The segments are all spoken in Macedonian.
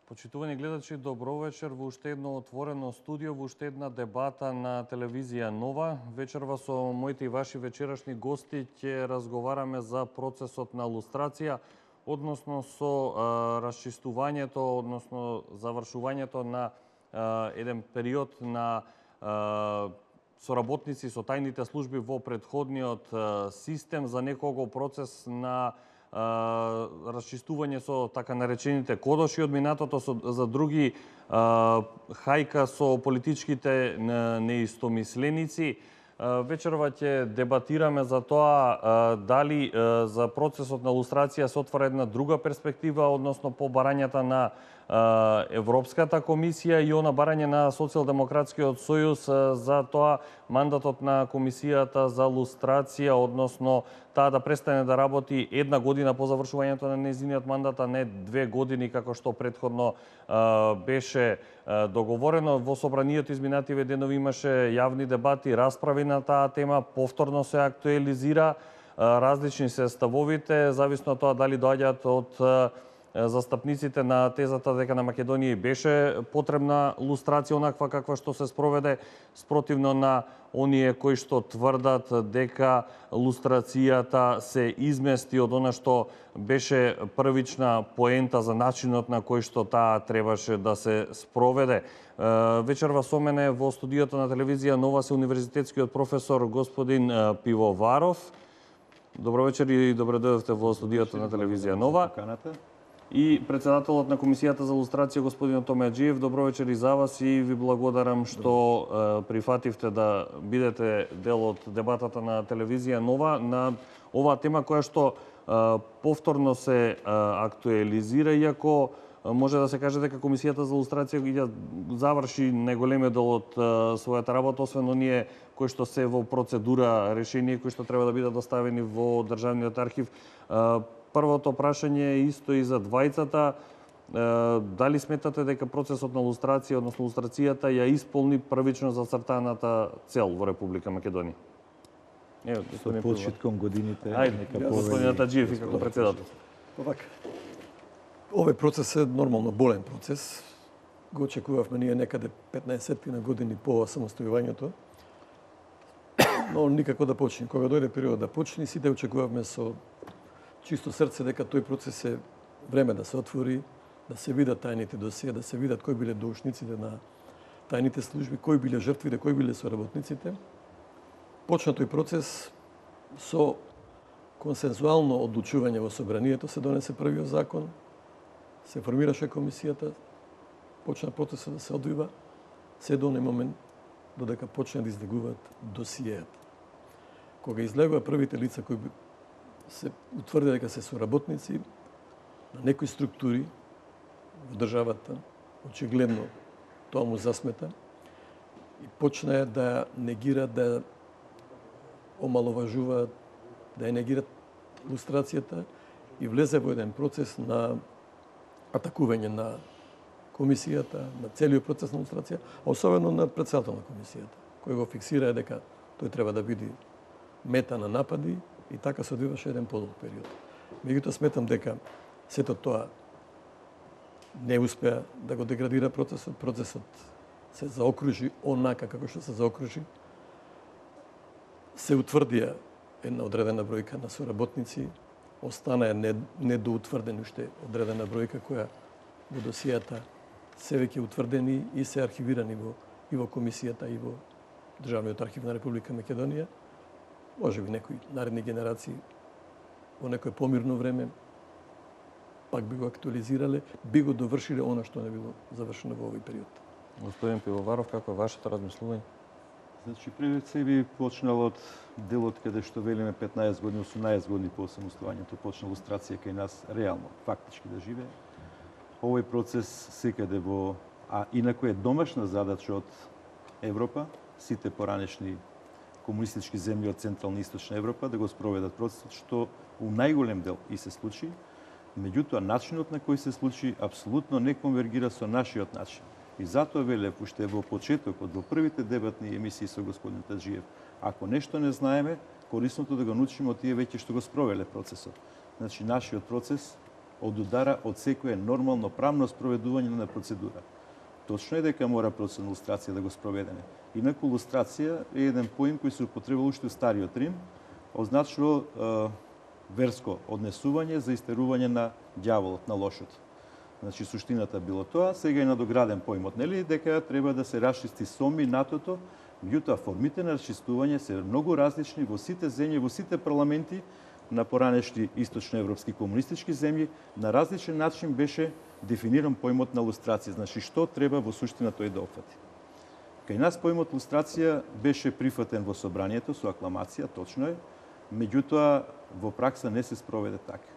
Почитувани гледачи, добро вечер во уште едно отворено студио, во уште една дебата на телевизија Нова. Вечерва со моите и ваши вечерашни гости ќе разговараме за процесот на лустрација, односно со расчистувањето, односно завршувањето на еден период на соработници со тајните служби во претходниот систем за неколку процес на расчистување со така наречените кодоши од минатото, за други хајка со политичките неистомисленици. Вечерва ќе дебатираме за тоа дали за процесот на лустрација се отвара една друга перспектива, односно по барањата на Европската комисија и она барање на Социјалдемократскиот сојуз за тоа мандатот на комисијата за лустрација, односно таа да престане да работи една година по завршувањето на нејзиниот мандат, а не 2 години како што претходно беше договорено. Во собранието изминативе денови имаше јавни дебати, расправи на таа тема, повторно се актуелизира, различни се ставовите, зависно од тоа дали доаѓаат од застапниците на тезата дека на Македонија беше потребна лустрација онаква каква што се спроведе, спротивно на оние кои што тврдат дека лустрацијата се измести од она што беше првична поента за начинот на кој што таа требаше да се спроведе. Вечерва со мене во студиото на телевизија Нова се универзитетскиот професор господин Пивоваров. Добро вечер и добро дојдовте во студиото на телевизија Нова. И председателот на Комисијата за лустрација господин Томеаџиев. Добро вечер и за вас и ви благодарам што прифативте да бидете дел од дебатата на телевизија Нова на оваа тема која што повторно се актуелизира, иако може да се каже дека Комисијата за лустрација ја заврши најголемиот дел од својата работа, освен оние кои што се во процедура решение, кои што треба да бидат доставени во Државниот архив. Првото прашање е исто и за двајцата. Дали сметате дека процесот на лустрација, односно лустрацијата, ја исполни првично зацртаната цел во Република Македонија? Со почитком годините. Ајде, господин Таџиев и како председател. Овој процес е нормално болен процес. Го очекувавме ние некаде 15 на години по самостојувањето. Но никако да почне. Кога дојде период да почне, сите очекувавме со чисто срце дека тој процес е време да се отвори, да се видат тајните досија, да се видат кои биле доушниците на тајните служби, кои биле жртвите, кои биле соработниците. Почна тој процес со консензуално одлучување во собранието, се донесе првиот закон, се формираше комисијата, почна процесот да се одвива, се до оној момент додека почне да излегуваат досиеата. Кога излегува првите лица кои се утврди дека се соработници на некои структури во државата, очигледно тоа му засмета и почна да негира, да омаловажуваат, да ја негират лустрацијата и влезе во еден процес на атакување на комисијата, на целиот процес на лустрација, а особено на председател на комисијата, кој го фиксира дека тој треба да биде мета на напади и така се одвиваше еден подолг период. Меѓутоа сметам дека сето тоа не успеа да го деградира процесот. Процесот се заокружи онака како што се заокружи. Се утврдија една одредена бројка на соработници, остана недоутврдена уште одредена бројка која во досијата се веќе утврдени и се архивирани и во комисијата и во Државниот архив на Република Македонија. Може би некои наредни генерации во некој помирно време пак би го актуализирале, би го довршиле она што не било завршено во овој период. Господин Пивоваров, како е вашето размислување? Значи, пред се би почнал од делот каде што велиме 15 години, 18 години по самостојањето, почна лустрација кај нас реално, фактички да живее. Овој процес секаде во... А инаку е домашна задача од Европа, сите поранешни комунистички земји од Централна и Источна Европа да го спроведат процесот, што у најголем дел и се случи. Меѓутоа, начинот на кој се случи апсолутно не конвергира со нашиот начин. И затоа велев уште во почетокот, во првите дебатни емисии со господин Таџиев, ако нешто не знаеме, корисното да го научиме од тие веќе што го спровеле процесот. Значи, нашиот процес одудара од секое нормално правно спроведување на процедура. Точно е дека мора процес на лустрација да го спроведеме. Инаку лустрација е еден поим кој се употребувал уште во Стариот Рим, означува верско однесување за истерување на ѓаволот, на лошото. Значи, суштината било тоа, сега е надограден поимот, нели, дека треба да се расчисти со минатото, меѓутоа формите на расчистување се многу различни во сите земји, во сите парламенти на поранешни источноевропски комунистички земји, на различен начин беше дефиниран поимот на лустрација. Значи, што треба во суштина тој да опфати. Кај нас поимот лустрација беше прифатен во собранието со акламација, точно е, меѓутоа во пракса не се спроведе така.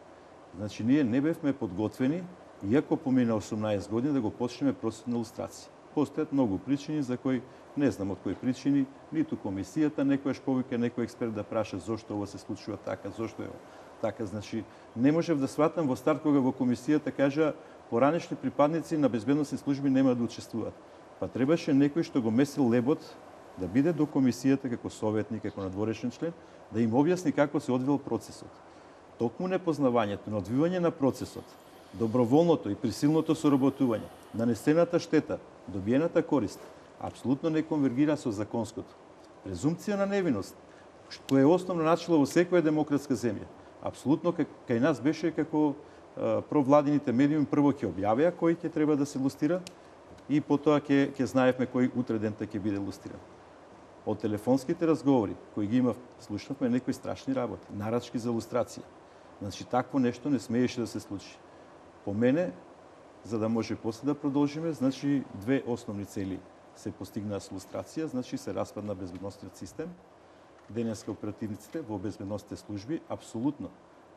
Значи, ние не бевме подготвени, иако помина 18 години, да го почнеме процес на лустрација. Постојат многу причини за кои не знам од кои причини, ниту комисијата некојаш повика некој експерт да праша зошто ова се случува така, зошто е така. Значи, не можев да сватам во старт кога во комисијата кажа поранешни припадници на безбедносни служби нема да учествуваат. Па требаше некој што го месил лебот да биде до комисијата како советник, како надворешен член, да им објасни како се одвил процесот. Токму непознавањето на одвивање на процесот, доброволното и присилното соработување, нанесената штета, добиената корист, апсолутно не конвергира со законското. Презумпција на невиност, што е основно начело во секоја демократска земја, апсолутно кај нас беше како провладините медиуми прво ќе објавеа кој ќе треба да се лустира и потоа ќе знаевме кој утре дента ќе биде лустиран. Од телефонските разговори кои ги имав, слушнавме некои страшни работи, нарачки за лустрација. Значи, такво нешто не смееше да се случи. По мене, за да може после да продолжиме, значи две основни цели се постигнаа с лустрација, значи се распадна безбедносниот систем, денеска оперативниците во безбедносните служби апсолутно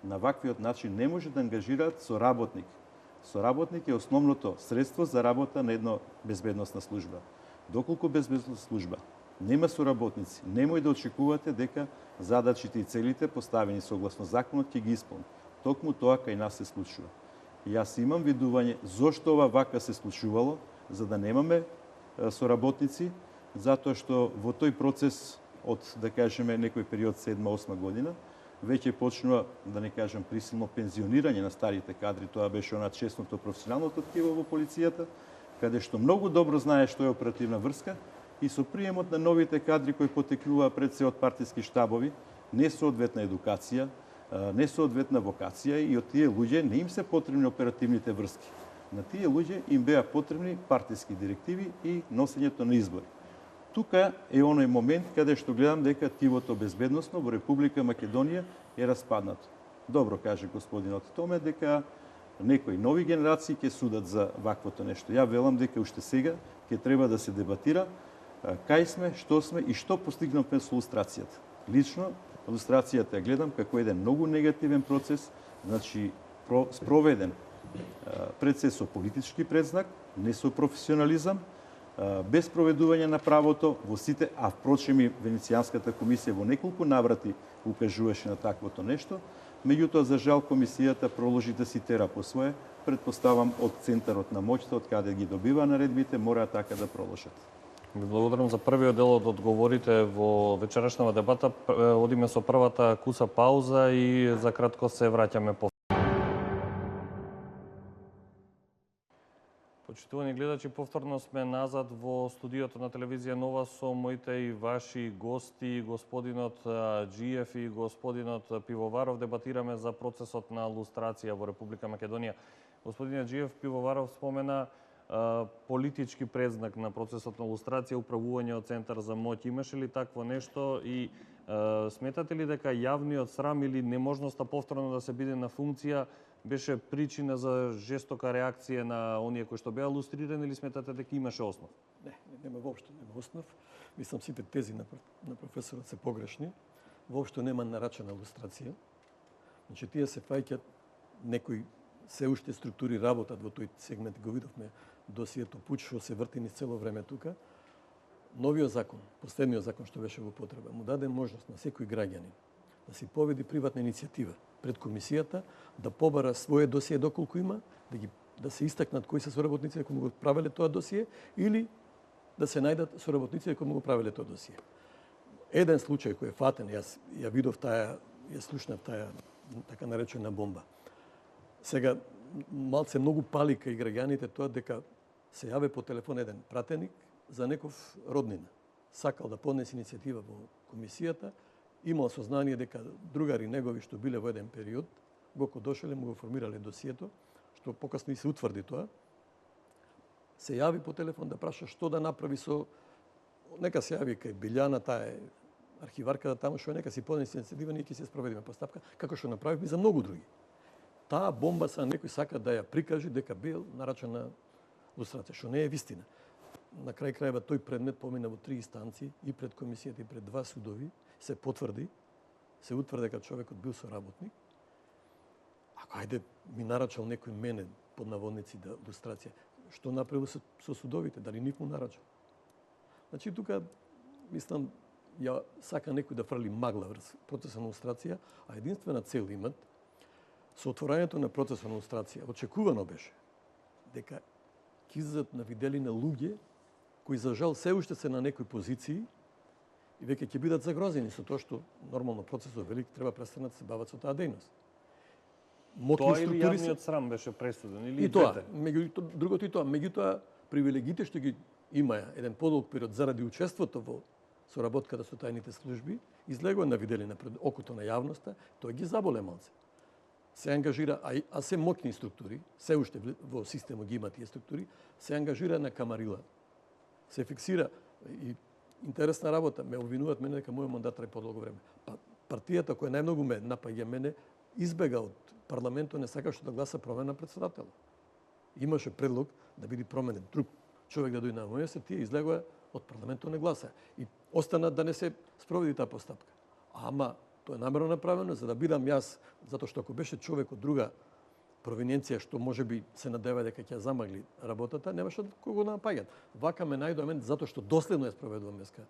на ваквиот начин не може да ангажираат соработник. Соработник е основното средство за работа на една безбедносна служба. Доколку безбедносна служба нема соработници, немој да очекувате дека задачите и целите поставени согласно законот ќе ги исполни. Токму тоа кај нас се случува. И јас имам видување зошто ова вака се случувало, за да немаме соработници, затоа што во тој процес од, да кажеме, некој период 7-8 година, веќе почнува, да не кажам, присилно пензионирање на старите кадри. Тоа беше она честното професионалното ткиво во полицијата, каде што многу добро знае што е оперативна врска и со приемот на новите кадри кои потекнува пред се од партиски штабови, несоодветна едукација, несоодветна вокација и од тие луѓе не им се потребни оперативните врски. На тие луѓе им беа потребни партиски директиви и носењето на избори. Тука е оној момент каде што гледам дека ткивото безбедносно во Република Македонија е распаднато. Добро каже господинот Томе дека некои нови генерации ќе судат за ваквото нешто. Ја велам дека уште сега ќе треба да се дебатира кај сме, што сме и што постигнавме со лустрацијата. Лично, лустрацијата ја гледам како еден многу негативен процес, значи спроведен пред се со политички предзнак, не со професионализам, без проведување на правото во сите, а впрочем и Венецијанската комисија во неколку наврати укажуваше на таквото нешто, меѓутоа за жал комисијата проложи да си тера по свое, предпоставам од центарот на моќта, од каде ги добива наредбите, мора така да проложат. Ви благодарам за првиот дел од одговорите во вечерашната дебата. Одиме со првата куса пауза и за кратко се враќаме по. Почитувани гледачи, повторно сме назад во студиото на телевизија Нова со моите и ваши гости, господинот Джиев и господинот Пивоваров. Дебатираме за процесот на лустрација во Република Македонија. Господинот Джиев, Пивоваров спомена политички предзнак на процесот на лустрација, управување од Центар за моќ. Имаше ли такво нешто и сметате ли дека јавниот срам или неможноста повторно да се биде на функција беше причина за жестока реакција на оние кои што беа лустрирани или сметате дека имаше основ? Не, нема воопшто нема основ. Мислам сите тези на професорот се погрешни. Воопшто нема нарачена лустрација. Значи тие се фаќаат некои се уште структури работат во тој сегмент, го видовме досието Пуч што се врти низ цело време тука. Новиот закон, последниот закон што беше во потреба, му даде можност на секој граѓанин да си поведи приватна иницијатива пред комисијата, да побара своје досие доколку има, да се истакнат кои се соработници кои му го правеле тоа досие или да се најдат соработници кои му го правеле тоа досие. Еден случај кој е фатен, јас ја видов таа, ја слушнав таа така наречена бомба. Сега малце многу пали кај граѓаните тоа дека се јаве по телефон еден пратеник за неков роднина. Сакал да поднесе иницијатива во комисијата, имал сознание дека другари негови што биле во еден период, го дошеле, му го формирале досието, што покасно и се утврди тоа, се јави по телефон да праша што да направи со... Нека се јави кај Билјана, таа е архиварката таму, што нека си поднесе иницијатива, ние ќе се спроведиме постапка, како што направивме за многу други. Таа бомба са некој сака да ја прикаже дека бил нарачена лустрација, што не е вистина. На крај крајва тој предмет помина во 3 инстанции и пред комисијата и пред 2 судови, се потврди, се утврди дека човекот бил соработник. Ако ајде ми нарачал некој мене под наводници да лустрација, што направил со судовите, дали нив му нарачал? Значи тука мислам ја сака некој да фрли магла врз процесот на лустрација, а единствена цел имат со отворањето на процесот на лустрација. Очекувано беше дека ќе излезат на виделина луѓе кои за жал се уште се на некои позиции и веќе ќе бидат загрозени со тоа што нормално процесот велик треба престанат да се бават со таа дејност. Тоа или јавниот срам беше пресуден или и тоа, другото и тоа, меѓутоа привилегиите што ги имаја еден подолг период заради учеството во соработката со тајните служби, излегува на виделина пред окото на јавноста, тој ги заболе малце. Се ангажира, а се моќни структури, се уште во системот ги има тие структури, се ангажира на камарила. Се фиксира и интересна работа, ме обвинуваат мене дека мојот мандат трај подолго време. Па партијата која најмногу ме напаѓа мене избега од парламентот, не сакаше да гласа промена председател. Имаше предлог да биде променен друг човек да дојде на мојот, тие излегува од парламентот не гласа. И остана да не се спроведи таа постапка. Ама тоа е намерно направено за да бидам јас, затоа што ако беше човек од друга провиненција што можеби се надева дека ќе замагли работата, немаше кого да напаѓат. Вака ме најдоа мен затоа што доследно ја спроведувам деска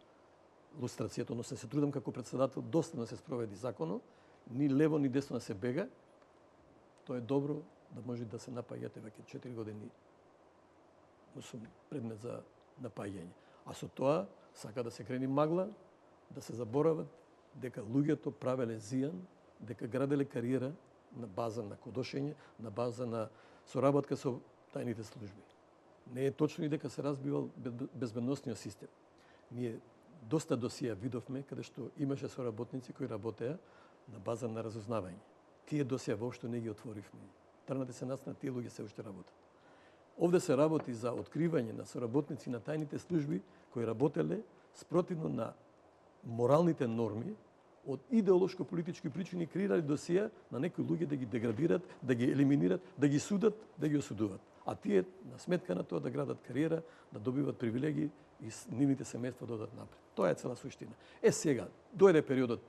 лустрацијата, но се трудам како председател доследно се спроведи законот, ни лево ни десно да се бега. Тоа е добро да може да се напаѓате веќе 4 години. Сум предмет за напаѓање. А со тоа сака да се крени магла, да се заборават дека луѓето правеле зијан, дека граделе кариера на база на кодошење, на база на соработка со тајните служби. Не е точно и дека се разбивал безбедносниот систем. Ние доста досија видовме каде што имаше соработници кои работеа на база на разузнавање. Тие досија воопшто не ги отворивме. Трнате се нас на тие луѓе се уште работат. Овде се работи за откривање на соработници на тајните служби кои работеле спротивно на моралните норми, од идеолошко-политички причини креирали досија на некои луѓе да ги деградират, да ги елиминират, да ги судат, да ги осудуват. А тие на сметка на тоа да градат кариера, да добиват привилегии и нивните семејства да одат напред. Тоа е цела суштина. Сега дојде периодот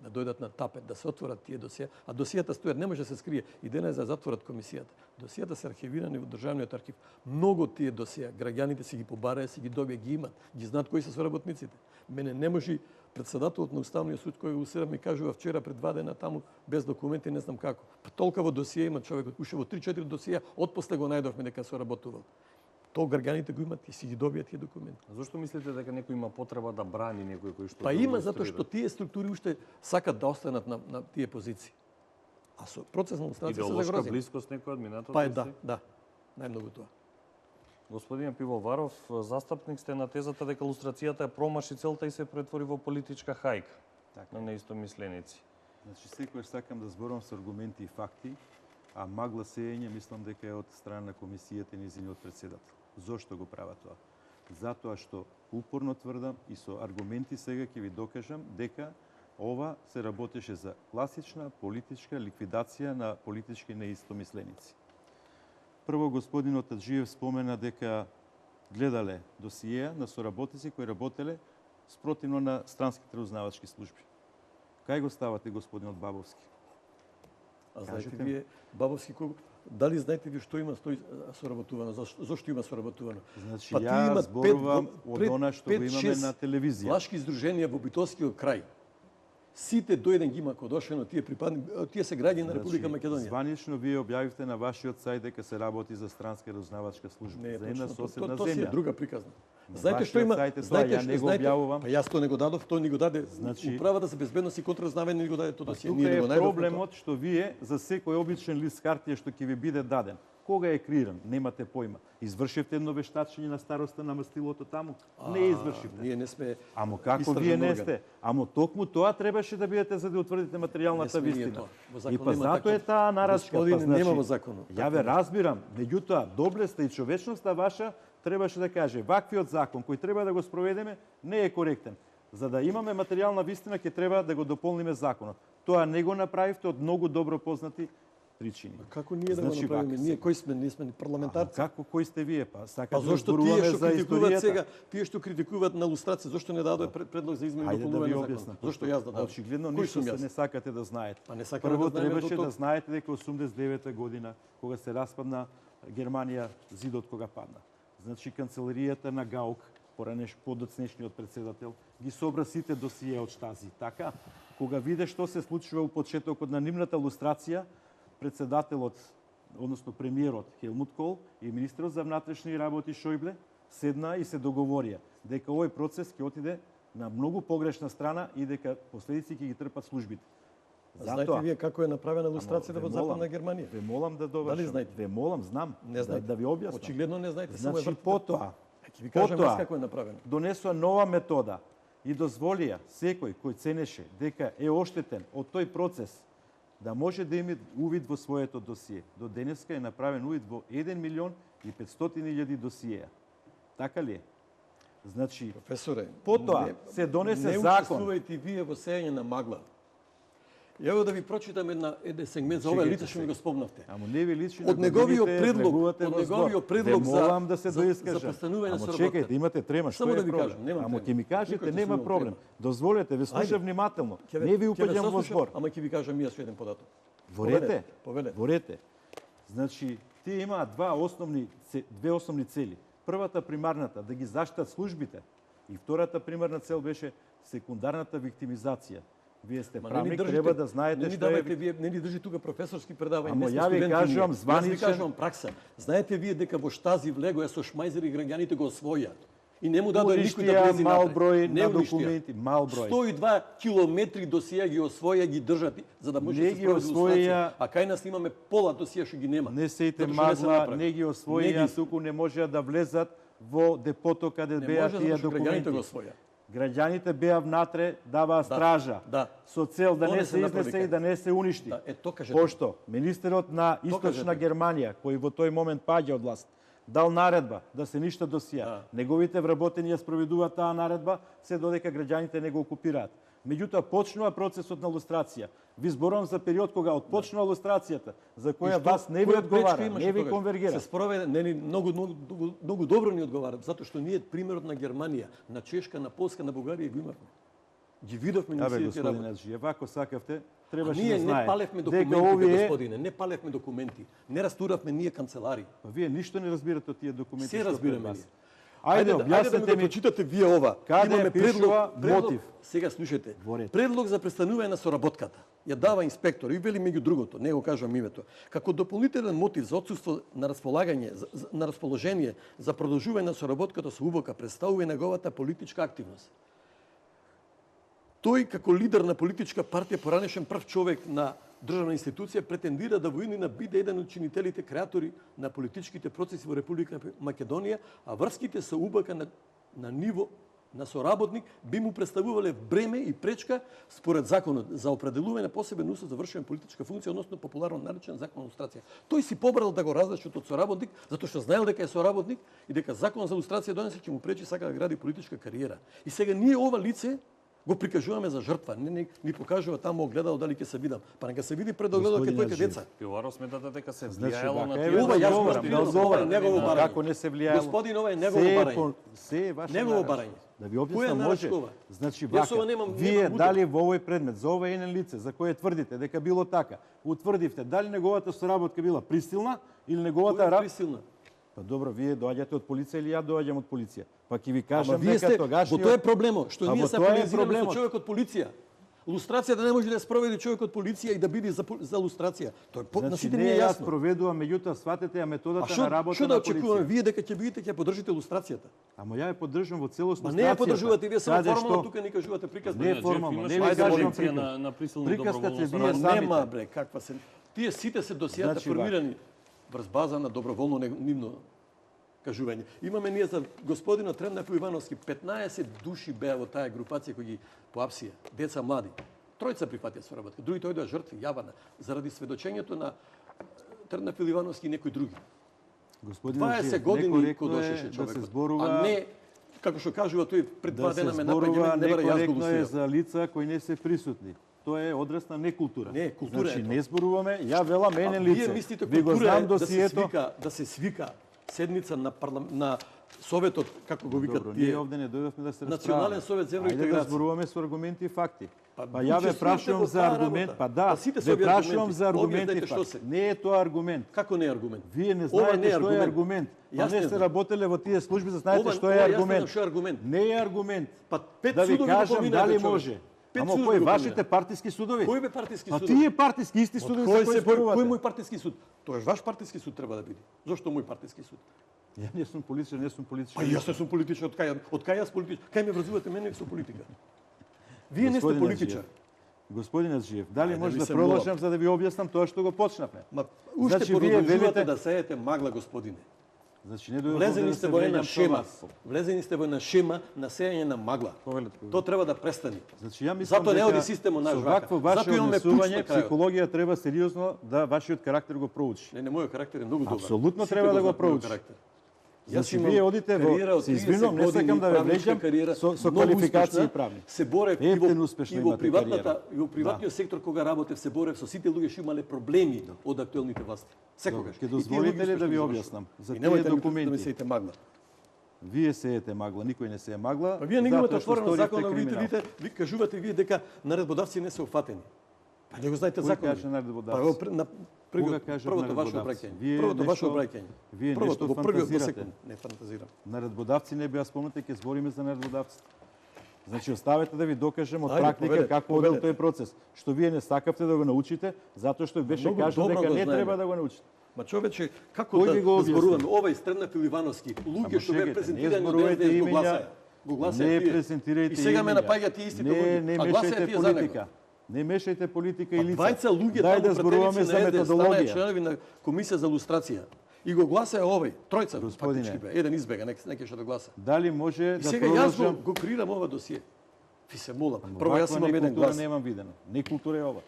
да дојдат на тапет, да се отворат тие досија, а досијата стојат, не може да се скрие. И денес да затворат комисијата. Досијата се архивирани во Државниот архив. Многу тие досија, граѓаните си ги побараја, си ги добија, ги имат, ги знаат кои се соработниците. Мене не може председателот на Уставниот суд кој го седам ми кажува вчера пред 2 дена таму без документи, не знам како. Па толкова досија има човек, уште во 3-4 досија, отпосле го најдовме дека соработувал. Тоа граѓаните го имат и си ги добијат тие документи. Зошто мислите дека некој има потреба да брани некој кој што... Па има затоа што тие структури уште сакат да останат на тие позиции. А со процес на лустрација се загрозени. Идеолошка блискост некој од минатото? Па е, да, најмногу тоа. Господин Пивоваров, застапник сте на тезата дека лустрацијата е промаши целта и се претвори во политичка хајка на неистомисленици. Значи, секојаш сакам да зборам со аргументи и факти, а магла сеење мислам дека е од страна на комисијата и нејзиниот председател. Зошто го прават тоа? Затоа што упорно тврдам и со аргументи сега ќе ви докажам дека ова се работеше за класична политичка ликвидација на политички неистомисленици. Прво, господинот Аджиев спомена дека гледале досиеа на соработници кои работеле спротивно на странските разузнавачки служби. Кај го ставате, господинот Бабовски? А знаете вие, Бабовски, дали знаете ви што има соработувано? Зошто има соработувано? Значи, ја зборувам од она што го имаме на телевизија. Влашки издруженија во Битолскиот крај Сите до еден ги има кодошено, тие се граѓани на Република Македонија. Званично вие објавивте на вашиот сајт дека се работи за странска разузнавачка служба, Не е за една точно. соседна Тоа си е земја. друга приказна. На Знаете што има? вашиот сајт е тоа, Знаете ја што не го знаете? објавувам. Па јас тоа не го дадов, тој ни го даде. Значи- Управата за безбедност и контразнавање ни го даде тоа досие. Тука Ние е го најдовме тоа. проблемот што вие за секој обичен лист хартија што ќе ви биде даден. Кога е креиран? Немате појма. Извршивте едно вештачење на староста на мастилото таму? Не извршивте. Ние не сме. Амо како истражен вие не орган. сте? Амо токму тоа требаше да бидете за да утврдите Не материјалната сме ние вистина. тоа. Во И закон па нема затоа е таков. таа нарачка. Господине, нема во законот. Ја ве разбирам, меѓутоа доблеста и човечноста ваша требаше да каже ваквиот закон кој треба да го спроведеме не е коректен. За да имаме материјална вистина ќе треба да го дополниме законот. Тоа не го направивте од многу добро познати причини. Како ние да го Значи, направиме? вака Ние се. кои сме? Ние сме парламентарци. Како кој сте вие па? Па Сакате да зошто тие зборуваме што за критикуваат историјата? сега, тие што критикуваат на лустрација, зошто не дадоа предлог за измени и Ајде да дополнување ви на објаснам. законот? Зошто јас да дадам? Очигледно Кој ништо сум се јас? не сакате да знаете. Па не сакам Прво да знаеме требаше до да ток. знаете дека 89 година, кога се распадна Германија, зидот кога падна. Значи канцеларијата на Гаук, поранеш подоцнешниот председател, ги собра сите досие од Штази. Така, кога виде што се случува у почетокот на нивната лустрација, председателот, односно премиерот Хелмут Кол и министерот за внатрешни работи Шојбле седнаа и се договорија дека овој процес ќе отиде на многу погрешна страна и дека последици ќе ги трпат службите. Знаете вие како е направена лустрацијата во Западна Германија? Ве молам да довршам. Дали знаете? Ве молам, знам. Не знаете. Да ви објаснам. Очигледно не знаете, само е Значи вртите. потоа, Ќе ви кажам потоа јас како е направено. донесоа нова метода и дозволија секој кој ценеше дека е оштетен од тој процес да може да има увид во своето досие. До денеска е направен увид во 1 милион и 500.000 досиеа. Така ли е? Значи, Професоре, потоа се донесе не закон. учествувајте вие во сејање на магла. Ево да ви прочитам еден сегмент за овој Чекајте лице што ми го спомнавте. Амо не ви личи Од неговиот годините, предлог, влегувате од во збор. неговиот предлог Ве за молам да се за доискажам. престанување на Амо соработка. чекајте, имате трема, што Само е да ви проблем? кажам, нема Амо трема. ќе ми кажете, Никако нема сум проблем. трема. Дозволете, ве слушам Ајде. внимателно. Ќе ве- Не ви ќе ве упаѓам во саслушам, збор. Ама ќе ви кажам јас еден податок. Ворете, Повелете. ворете. Значи, тие имаат две основни цели. Првата примарната да ги заштитат службите и втората примарна цел беше секундарната виктимизација. Вие сте Ма правник, треба да знаете не ни што е давајте вие, не ни држи тука професорски предавања. Ама не сме ја ви студенти кажувам ние. Јас званичен- ви кажувам пракса. Знаете вие дека во Штази влегоа со шмајзери и граѓаните го освоја. И не му дадоа никој да Уништија влезе мал напред. број Не на уништија. документи, мал број. 102 километри досија ги освоја, ги држат, за да може Не да се ги спроведе освоја- лустрација. А кај нас имаме пола досија што ги нема. Не сеите Затоа што не се магла, направи. не ги Не освоија, ги- туку не можеа да влезат во депото каде Не беа може тие затоа што граѓаните документи. го освоја. Граѓаните беа внатре, даваа стража. да. Со цел да Тоа не не се се направи изнесе и кај да не се уништи. Да, тоа кажете. Пошто министерот на Источна кажете. Германија, кој во тој момент паѓа од власт, дал наредба да се ништа досија. Да. Неговите вработени ја спроведуваат таа наредба, се додека граѓаните не го окупираат. Меѓутоа почнува процесот на лустрација. Ви зборувам за период кога отпочнува лустрацијата, за која вас не ви Која одговара, пречка имаше не ви тогаш? конвергира. Се спроведе, не, многу добро ни одговара, затоа што ние примерот на Германија, на Чешка, на Полска, на Бугарија го имавме. Ги видовме Абе, ние сите господине работи. Аджиев, ако сакавте, А требаше ние да не знаете. палевме дека документи, овие, господине, не палевме документи. Не растуравме ние канцелари. Па вие ништо не разбирате од тие документи. Се што пред разбираме вас. ние. Ајде, да ми објаснете го ми. прочитате вие ова. Каде Имаме пишува мотив? Сега слушайте. Ворете. Предлог за престанување на соработката. Ја дава инспектор и вели меѓу другото, не го кажувам името. Како дополнителен мотив за отсуство на располагање, на расположение за продолжување на соработката со УВК представува и неговата политичка активност. Тој како лидер на политичка партија, поранешен прв човек на државна институција, претендира да во иднина биде еден од чинителите, креатори на политичките процеси во Република Македонија, а врските со УБК на ниво на соработник би му представувале бреме и пречка според законот за определување на посебен услов за вршење политичка функција, односно популарно наречен закон за лустрација. Тој си побрал да го различи од соработник, затоа што знаел дека е соработник и дека закон за лустрација донесе ќе му пречи сака да гради политичка кариера. И сега ние ова лице го прикажуваме за жртва. Ни покажува таму огледало дали ќе се видам. Па нека се види пред огледало ке Господине твоите Аджиев. деца. Пиваро сметате дека се Значи, влијаело на вака, тие... Ова јас го одговорам, разбирам, одговорам. ова е негово Ама барање. како не се влијаело? Господин, ова е негово Се барање. Се е ваше Негово нарачка. барање. Да ви Која објаснам може. нарачка ова? Значи Јас ова вака, немам вие утре. дали во овој предмет за ова еден лице за кое тврдите дека било така, утврдивте дали неговата соработка била присилна или неговата Која е работа. присилна? Па добро, вие доаѓате од полиција или ја доаѓам од полиција. Па ќе ви Ама кажам вие дека сте, тогашниот... во тоа е проблемот, што А ние во се тоа е полемизираме со проблемот. човек од полиција. Лустрацијата не може да спроведе човек од полиција и да биде за лустрација. Тоа е на Значи, сите не ни е јас јасно. проведувам, меѓутоа сватете ја А методата на работа што да на очекуваме полиција. вие дека ќе бидете ќе поддржите лустрацијата? Ама ја ја поддржувам во целост Ма не ја лустрацијата. поддржувате, вие само Каде формално што? тука ни кажувате приказна. Не формално, Имаш не ли ви кажувам конвенција приказ. на присилно Приказката доброволно вие согласие? самите. Нема бре, каква се. Тие сите се досијата Значи, формирани врз база на доброволно нивно кажување. Имаме ние за господинот Трендафил Ивановски 15 души беа во таа групација кои ги поапсија, деца млади. Тројца прифатија соработка, другите ојдоа жртви јавана заради сведочењето на Трендафил Ивановски и некои други. Господин 20 Жиев, години некоректно кој е дошеше да човекот. се зборува, А не како што кажува тој пред два да се дена ме зборува напаѓа, не бара јас го некоректно е лусирам. за лица кои не се присутни. Тоа е одраз на некултура. Не, култура значи, е тоа. не зборуваме, ја велам мене лице. Вие мислите Ви го култура знам е досието. да се свика седница на Советот, како го викат Добро, тие. ние овде не дојдовме да се Национален расправаме. совет за Ајде да евроинтеграција. зборуваме со аргументи и факти. Па, Па ја ве учествувате прашувам во за таа аргумент, работа. па да, Па сите се ве овие прашувам аргументи. за Овие аргументи знаете и што факти. се. Не е тоа аргумент. Како не е аргумент? Вие не Ова знаете не е што е аргумент. аргумент. Па Јас не не сте знам. работеле во тие служби, за знаете Ова- што е ова јас не аргумент. знам што е аргумент. Не е аргумент. Па пет Да ви судови го кажам поминаа, дали бе, човек. може. Пет Ама судови кои го вашите поминаа. партиски судови? Кој бе партиски А суд? тие партиски исти судови за кои зборувате? Кој мој партиски суд? Тоа е ваш партиски суд треба да биде. Зошто мој партиски суд? Ја не сум политичар, не сум политичар. Па јас не сум политичар, од кај јас политичар? Кај ме врзувате мене со политика? Вие не сте Господинот политичар. Жиев, Господинот Жиев, дали Ајде, може ви да се продолжам молам. за да ви објаснам тоа што го почнавме? Ма уште Значи, вие продолжувате велите- да сеете магла, господине. Значи не дојдов Влезени да сте се во една вреѓам со шема. вас. Влезени сте во една шема на сејање на магла. Повелете, Тоа треба да престани. Значи ја мислам Затоа не дека оди системот наш со вака. вакво ваше Затоа имаме пуч однесување, на крајот. психологија треба сериозно да вашиот карактер го проучи. Не, мојот карактер е многу добар. Апсолутно Сите треба да го знаат мојот проучи. карактер. Значи, имам вие одите во- кариера од се 30 извинувам, не години, сакам да ве правничка влеќам кариера, со многу квалификации успешна. правни. Се борев и Ефтин во, успешно и во имате приватната кариера. и во приватниот сектор кога работев се борев со сите луѓе што имале проблеми од актуелните власти. Секогаш. Ќе И тие дозволите луѓе ли да успешно ви ги објаснам завршуваа. за И тие немојте да ми документи? сеете магла. Вие сеете магла, никој не сее магла. Па вие не имате затоа што отворено сторивте законот, криминал. видите, ви кажувате вие дека наредбодавци не се уфатени. Па не го знаете Кој законот. каже наредбодавци? Па во на Кога кажат првото ваше наредбодавци? обраќање. Вие Првото ваше нешто- обраќање. вие Првото нешто во првиот до фантазирате. секунд. Не фантазирам. Наредбодавци не би ја спомнате, ќе збориме за наредбодавци. Значи, оставете да ви докажем од Ајде, практика повелете, како одел повелете. тој процес. Што вие не сакавте да го научите, затоа што ви беше Многу кажано добро дека го не знаеме. треба да го научите. Ма човече, како Кој да, ви го да објасни? зборуваме? Ова е Стрендафил Ивановски, луѓе Ама што бе чекајте, презентирани не од зборувајте СДС го имиња, гласаја. Го гласаја не тие. презентирајте И сега ме имиња. напаѓаат тие истите Не, не а гласаја мешајте тие за него. политика. Не мешајте политика и лица. Двајца луѓе Дај таму да зборуваме за станаа методологија. членови на комисија за лустрација. И го гласаја овој, тројца Господине. фактички бе. Еден избега, неќе што да гласа. Дали може И да сега јас продолжам? го креирам ова досие. Ви се молам. Прво Ваква јас имам еден некултура глас. немам видено. Некултура е ова.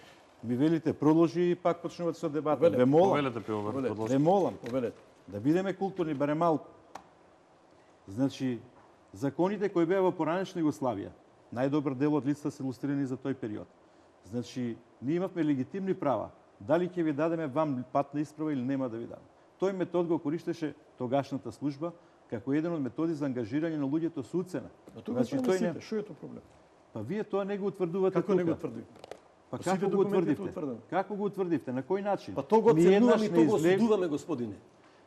Ми велите продолжи и пак почнувате со дебата. Повелете, Ве молам, Повелете, Пиловар, Повелете. продолжи. ве молам. Повелете. Да бидеме културни баре малку. Значи, законите кои беа во поранешна Југославија, најдобар дел од лицата се илустрирани за тој период. Значи, ние имавме легитимни права. Дали ќе ви дадеме вам патна исправа или нема да ви дадеме. Тој метод го користеше тогашната служба како еден од методи за ангажирање на луѓето со уцена. А тука Значи, значи, тој сите, не... што е тоа проблем? Па вие тоа не го утврдувате Како не го тука. тврди? Па Па сите како го документи утврдивте? утврдено. Како го утврдивте? На кој начин? Па то го Ниеднаш ценуваме и не то го излег- осудуваме, господине.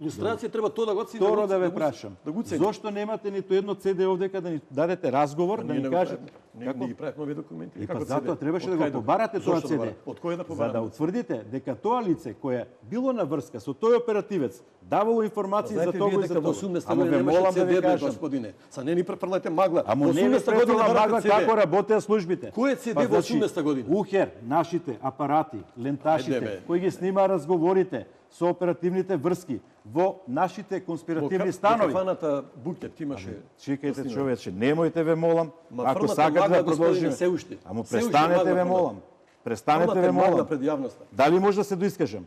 Лустрација треба тоа да го оцени. Второ да ве прашам. Да го цени. Зошто немате ниту едно CD овдека да ни дадете разговор, да Ние ни не го кажете правиме. како? Не ги правиме овие документи. И Како па CD? затоа требаше Од да кај го побарате тоа Зошто CD. побара? Од кој да За да побараме? утврдите дека тоа лице кое било на врска со тој оперативец давало информации за Знаете тоа вие и за дека во тоа. 80 Ама година ве немаше молам да ви CD, бе, кажам. господине. Са не ни префрлете магла. Ама Во не ви 80 година префрлам магла барате CD. како работеа службите. Кој е CD Па, во значи, 80 година? Ухер, нашите апарати, Ајде, ленташите, бе. кои ги снима разговорите со оперативните врски во нашите конспиративни станови. Во кафаната Букет имаше. Чекајте, човече, немојте ве молам. Ма Ако фрмата сакате магла, да господине, продолжиме. се уште. Ама Се уште престанете магла ве фрмата. молам. Престанете Фрмате ве магла молам. пред јавноста. Дали може да се доискажам?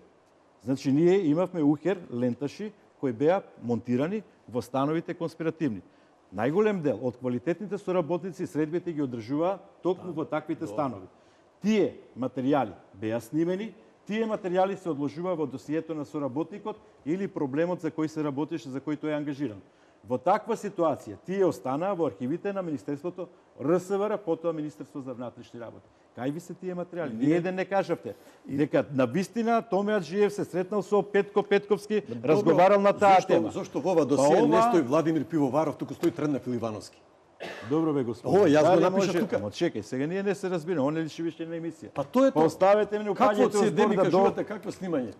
Значи, ние имавме ухер, ленташи, кои беа монтирани во становите конспиративни. Најголем дел од квалитетните соработници средбите ги одржуваа токму во таквите станови. Тие материјали беа снимени, тие материјали се одложуваа во досието на соработникот или проблемот за кој се работеше, за кој тој е ангажиран. Во таква ситуација, тие останаа во архивите на Министерството РСВР, потоа Министерство за внатрешни работи. Кај ви се тие материјали? Ниеден не кажавте. Дека на вистина Томеат Жиев се сретнал со Петко Петковски, разговарал на таа тема. Зошто во ова досие Па не ова- стои Владимир Пивоваров, туку стои Трендафил Ивановски? Добро бе, господи. О, јас го Дали напишав може- тука. Ама чекај, сега ние не се разбираме, он ли ще више на емисија? Па тоа е Па тоа. оставете ме, Какво упаѓате се збор деми да кажувате, какво снимање?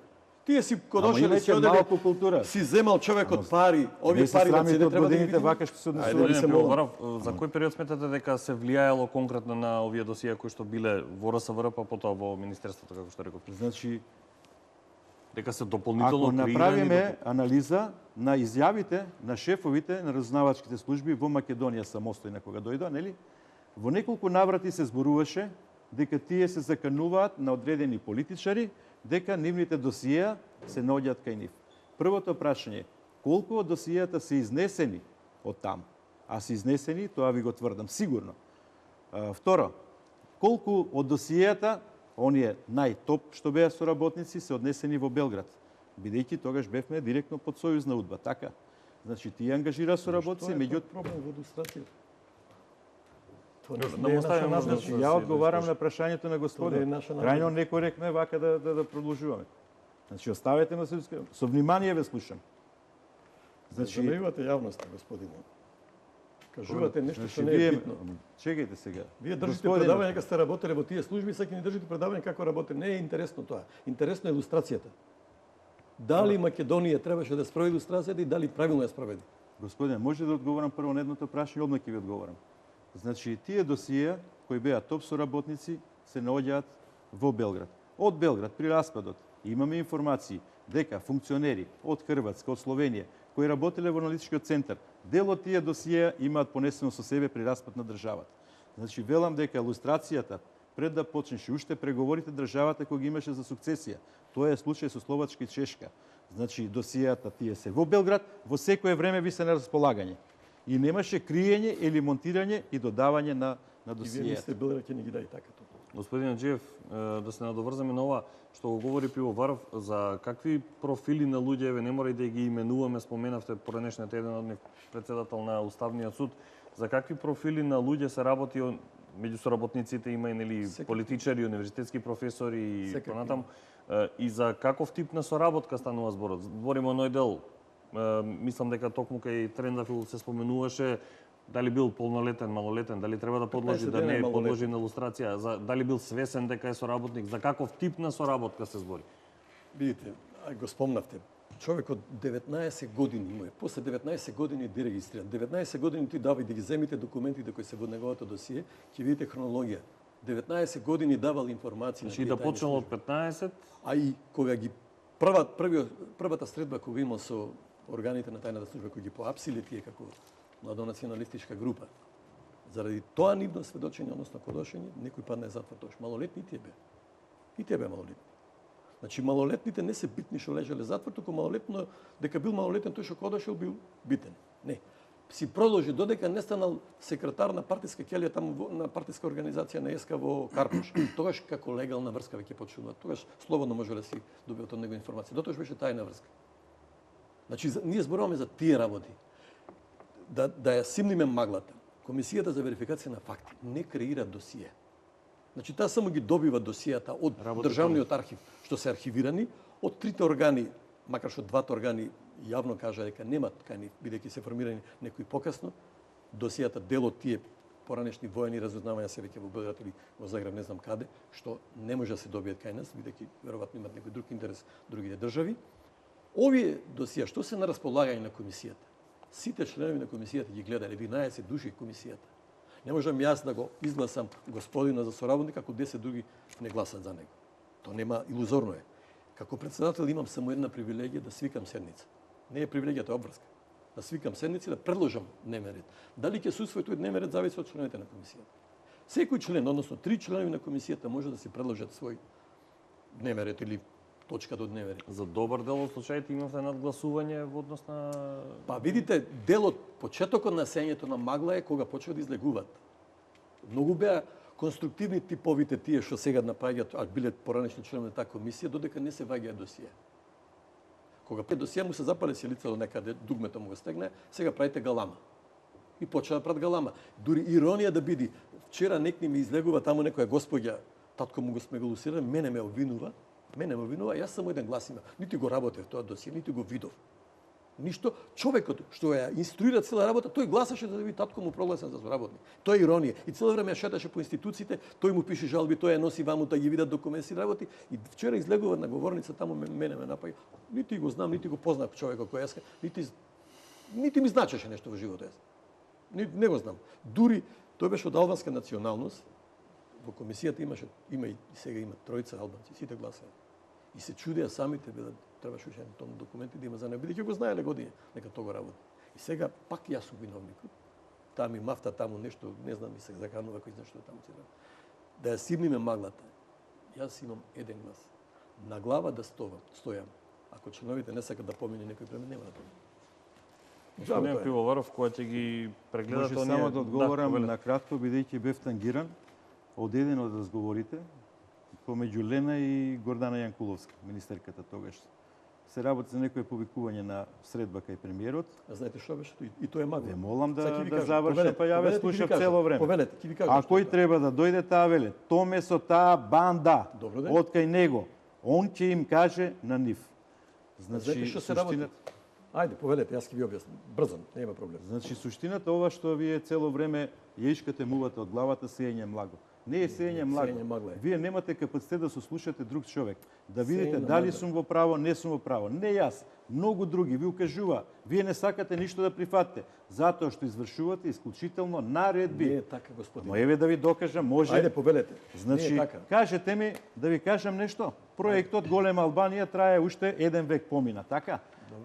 Тие си Ама кодошеле имајте си оделе, малку култура. си земал човекот пари, овие Не се пари да срамите се од треба да ги годините видиме. вака што се Ајде, однесува. да Господин се молам. Пивоваров, за кој период сметате дека се влијаело конкретно на овие досија кои што биле во РСВР, па потоа во Министерството, како што рековте? Значи, Дека се дополнително ако креирани... направиме анализа на изјавите на шефовите на разузнавачките служби во Македонија самостојна кога дојдоа, нели? Во неколку наврати се зборуваше дека тие се закануваат на одредени политичари, дека нивните досиеа се наоѓаат кај нив. Првото прашање, колку од досиеата се изнесени од таму? А се изнесени, тоа ви го тврдам сигурно. Второ, колку од досиеата, оние најтоп што беа соработници, се однесени во Белград, бидејќи тогаш бевме директно под сојузна удба, така? Значи, тие ангажира соработници, меѓу... проблем во илустрацијата. Тоа Да му оставиме наша можност. надležност. Ја одговарам на прашањето на Тоа господин. е наша Крајно некоректно е вака да продолжуваме. Значи, оставете ме со внимание ве слушам. Значи, Значи, забавивате јавноста, господине. Кажувате нешто што значи, не е вие- битно. Чекајте сега. Вие држите Господине, предавање дека сте работеле во тие служби, сега ќе ни држите предавање како работите. Не е интересно тоа. Интересно е илустрацијата. Дали Македонија требаше да справи илустрацијата и дали правилно ја спроведи? Господине, може да одговорам прво на едното прашање, одма ќе ви одговорам. Значи, тие досија кои беа топ соработници се наоѓаат во Белград. Од Белград при распадот имаме информации дека функционери од Хрватска, од Словенија, кои работеле во аналитичкиот центар, дел од тие досија имаат понесено со себе при распад на државата. Значи, велам дека илустрацијата пред да почнеше уште преговорите државата кој ги имаше за сукцесија. Тоа е случај со Словачка и Чешка. Значи, досијата тие се во Белград, во секое време ви се на располагање. И немаше криење или монтирање и додавање на И вие досијата. мислите Белград ќе ни ги даде така тоа. Господин Аджиев, да се надоврзаме на ова што го говори Пивоваров, за какви профили на луѓе, еве не мора и да ги именуваме, споменавте поранешниот еден од нив претседател на Уставниот суд, за какви профили на луѓе се работи меѓу соработниците има и нели Секакви. политичари, универзитетски професори и Секакви. понатаму, и за каков тип на соработка станува зборот. Збориме оној дел, мислам дека токму кај Трендафил се споменуваше дали бил полнолетен, малолетен, дали треба да подложи, 15 да дена не е малолетен. подложи на илустрација, дали бил свесен дека е соработник, за каков тип на соработка се збори. Видите, ај го спомнавте. Човекот 19 години има, после 19 години е регистриран. 19 години ти дава и да ги земите документите кои се во неговото досие, ќе видите хронологија. 19 години давал информации Значи на да тие тајни почнал од служби. 15, А и кога ги првата средба кога имал со органите на тајната служба кои ги поапсиле тие како младонационалистичка група, заради тоа нивно сведочење, односно кодошење, некој падна е затвор тош. Малолетни и тие бе. И тие бе малолетни. Значи малолетните не се битни што лежале затвор, туку малолетно дека бил малолетен тој што кодошел бил битен. Не. Си продолжи додека не станал секретар на партиска ќелија таму на партиска организација на ЕСКА во Карпуш. Тогаш како легална врска веќе почнува. Тогаш слободно може да си добиат од него информација. Дотоаш беше тајна врска. Значи ние зборуваме за тие работи. Да ја симниме маглата. Комисијата за верификација на факти не креира досие. Значи таа само ги добива досијата од државниот архив, што се архивирани, од трите органи, макар што двата органи јавно кажа дека немат кај нив, бидејќи се формирани некои покасно, досијата дел од тие поранешни воени разузнавања се веќе во Белград или во Загреб, не знам каде, што не може да се добијат кај нас, бидејќи веројатно имат некој друг интерес другите држави. Овие досија што се на располагање на комисијата, сите членови на комисијата ги гледале, 11 души комисијата. Не можам јас да го изгласам господина за соработник ако 10 други не гласат за него. Тоа нема, илузорно е. Како председател имам само една привилегија да свикам седница. Не е привилегија, тоа е обврска. Да свикам седници, да предложам дневен ред. Дали ќе се усвои тој дневен ред зависи од членовите на комисијата. Секој член, односно 3 членови на комисијата може да си предложат свој дневен ред или точка до дневен ред. за добар дел од случаите имавте надгласување во однос на... Па видите, дел од почетокот на сењето на магла е кога почва да излегуваат. Многу беа конструктивни типовите тие што сега напаѓаат, а биле поранешни членови на таа комисија, додека не се ваѓаат досие. Кога пред досие му се запале си лицето некаде, дугмето му го стегне, сега правите галама. И почна да прават галама. Дури иронија да биде, вчера некни ми излегува таму некоја госпоѓа, татко му го смегалусира, мене ме обвинува, јас само еден глас имам. Нити го работев тоа досие, нити го видов. Ништо, човекот што ја инструира цела работа, тој гласаше за да би татко му прогласен за работник. Тоа е иронија. И цело време ја шеташе по институциите, тој му пише жалби, тој ја носи ваму да ги видат документи работи. И вчера излегува на говорница таму мене ме напаѓа. Нити го знам, нити го познав човекот кој јас, нити ми значеше нешто во животот. Не го знам. Дури тој беше од албанска националност. Во комисијата има и сега има тројца албанци, сите гласаат. И се чудеа самите требаше уште тоа документи да има за него, бидејќи го знаеле години нека тоа го работи. И сега пак јас сум виновникот. Таа ми мафта таму нешто, не знам, ми се заканува кој знае што таму се прави. Да ја симниме маглата. Јас имам еден глас. На глава да стојам. Ако членовите не сакат да помине некој преме, нема да помине. Господин Пивоваров, кога ќе ги прегледате Може само да одговорам на кратко, бидејќи бев тангиран од еден од разговорите помеѓу Лена и Гордана Јанкуловска, министерката тогаш. Се работи за некое повикување на средба кај премиерот. А знаете што беше тоа? И тоа е магла. Ве молам да завршам, па ја ве слушам цело време. Повелете, ќе ви кажам. А кој треба да дојде таа веле? Томе со таа банда од кај него. Он ќе им каже на нив. Значи, што се работи? Ајде, повелете, јас ќе ви објаснам. Брзо, нема проблем. Значи, суштината ова што вие цело време ја ишкате мувате од главата сеење млаго. Не е сеење млаго. Вие немате капацитет да се слушате друг човек, да видите дали сум во право, не сум во право. Не јас, многу други ви укажува. Вие не сакате ништо да прифатите, затоа што извршувате исклучително наредби. Не е така, господине. Но еве да ви докажам, може. Ајде, повелете. Значи, не е така. кажете ми да ви кажам нешто. Проектот Голема Албанија трае уште еден век помина, така?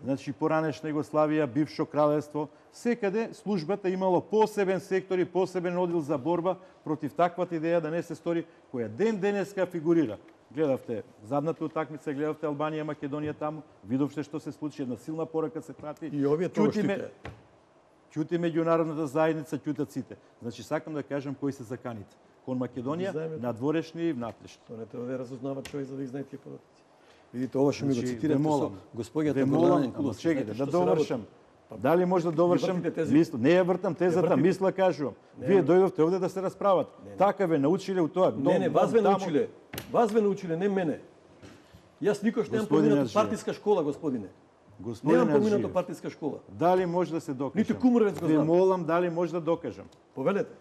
Значи, поранешна Југославија, бившо кралевство, секаде службата имало посебен сектор и посебен оддел за борба против таквата идеја да не се стори, која ден денеска фигурира. Гледавте задната утакмица, гледавте Албанија, Македонија таму, видовте што се случи, една силна порака се прати. И овие тоа штите. Ќути меѓународната заедница, ќутат сите. Значи, сакам да кажам кои се заканите. Кон Македонија, надворешни и внатрешни. Тоа не треба да разузнава човек за да ги знае тие податоци. Видите, ова што ми го цитирате со господјата Гордана Јанкуловска. Чекайте, да довршам. Дали може да довршам? Не ја вртам тезата, мисла кажувам. Вие дојдовте овде да се расправате. Така ве научиле у тоа. Не, вас ве научиле. Вас ве научиле, не мене. Јас никош немам поминато партиска школа, господине. Немам поминато партиска школа. Дали може да се докажам? Ниту Кумровец го знам. Ве молам, дали може да докажам? Повелете.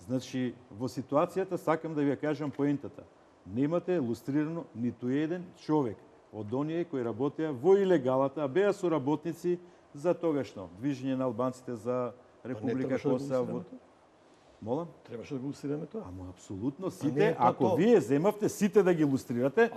Значи, во ситуацијата сакам да ви ја кажам поентата. Немате лустрирано ниту еден човек од оние кои работеа во илегалата, а беа соработници за тогашно движење на албанците за Република Косово. Молам? Требаше да го илустрираме тоа. Ама апсолутно сите, ако вие земавте сите да ги илустрирате,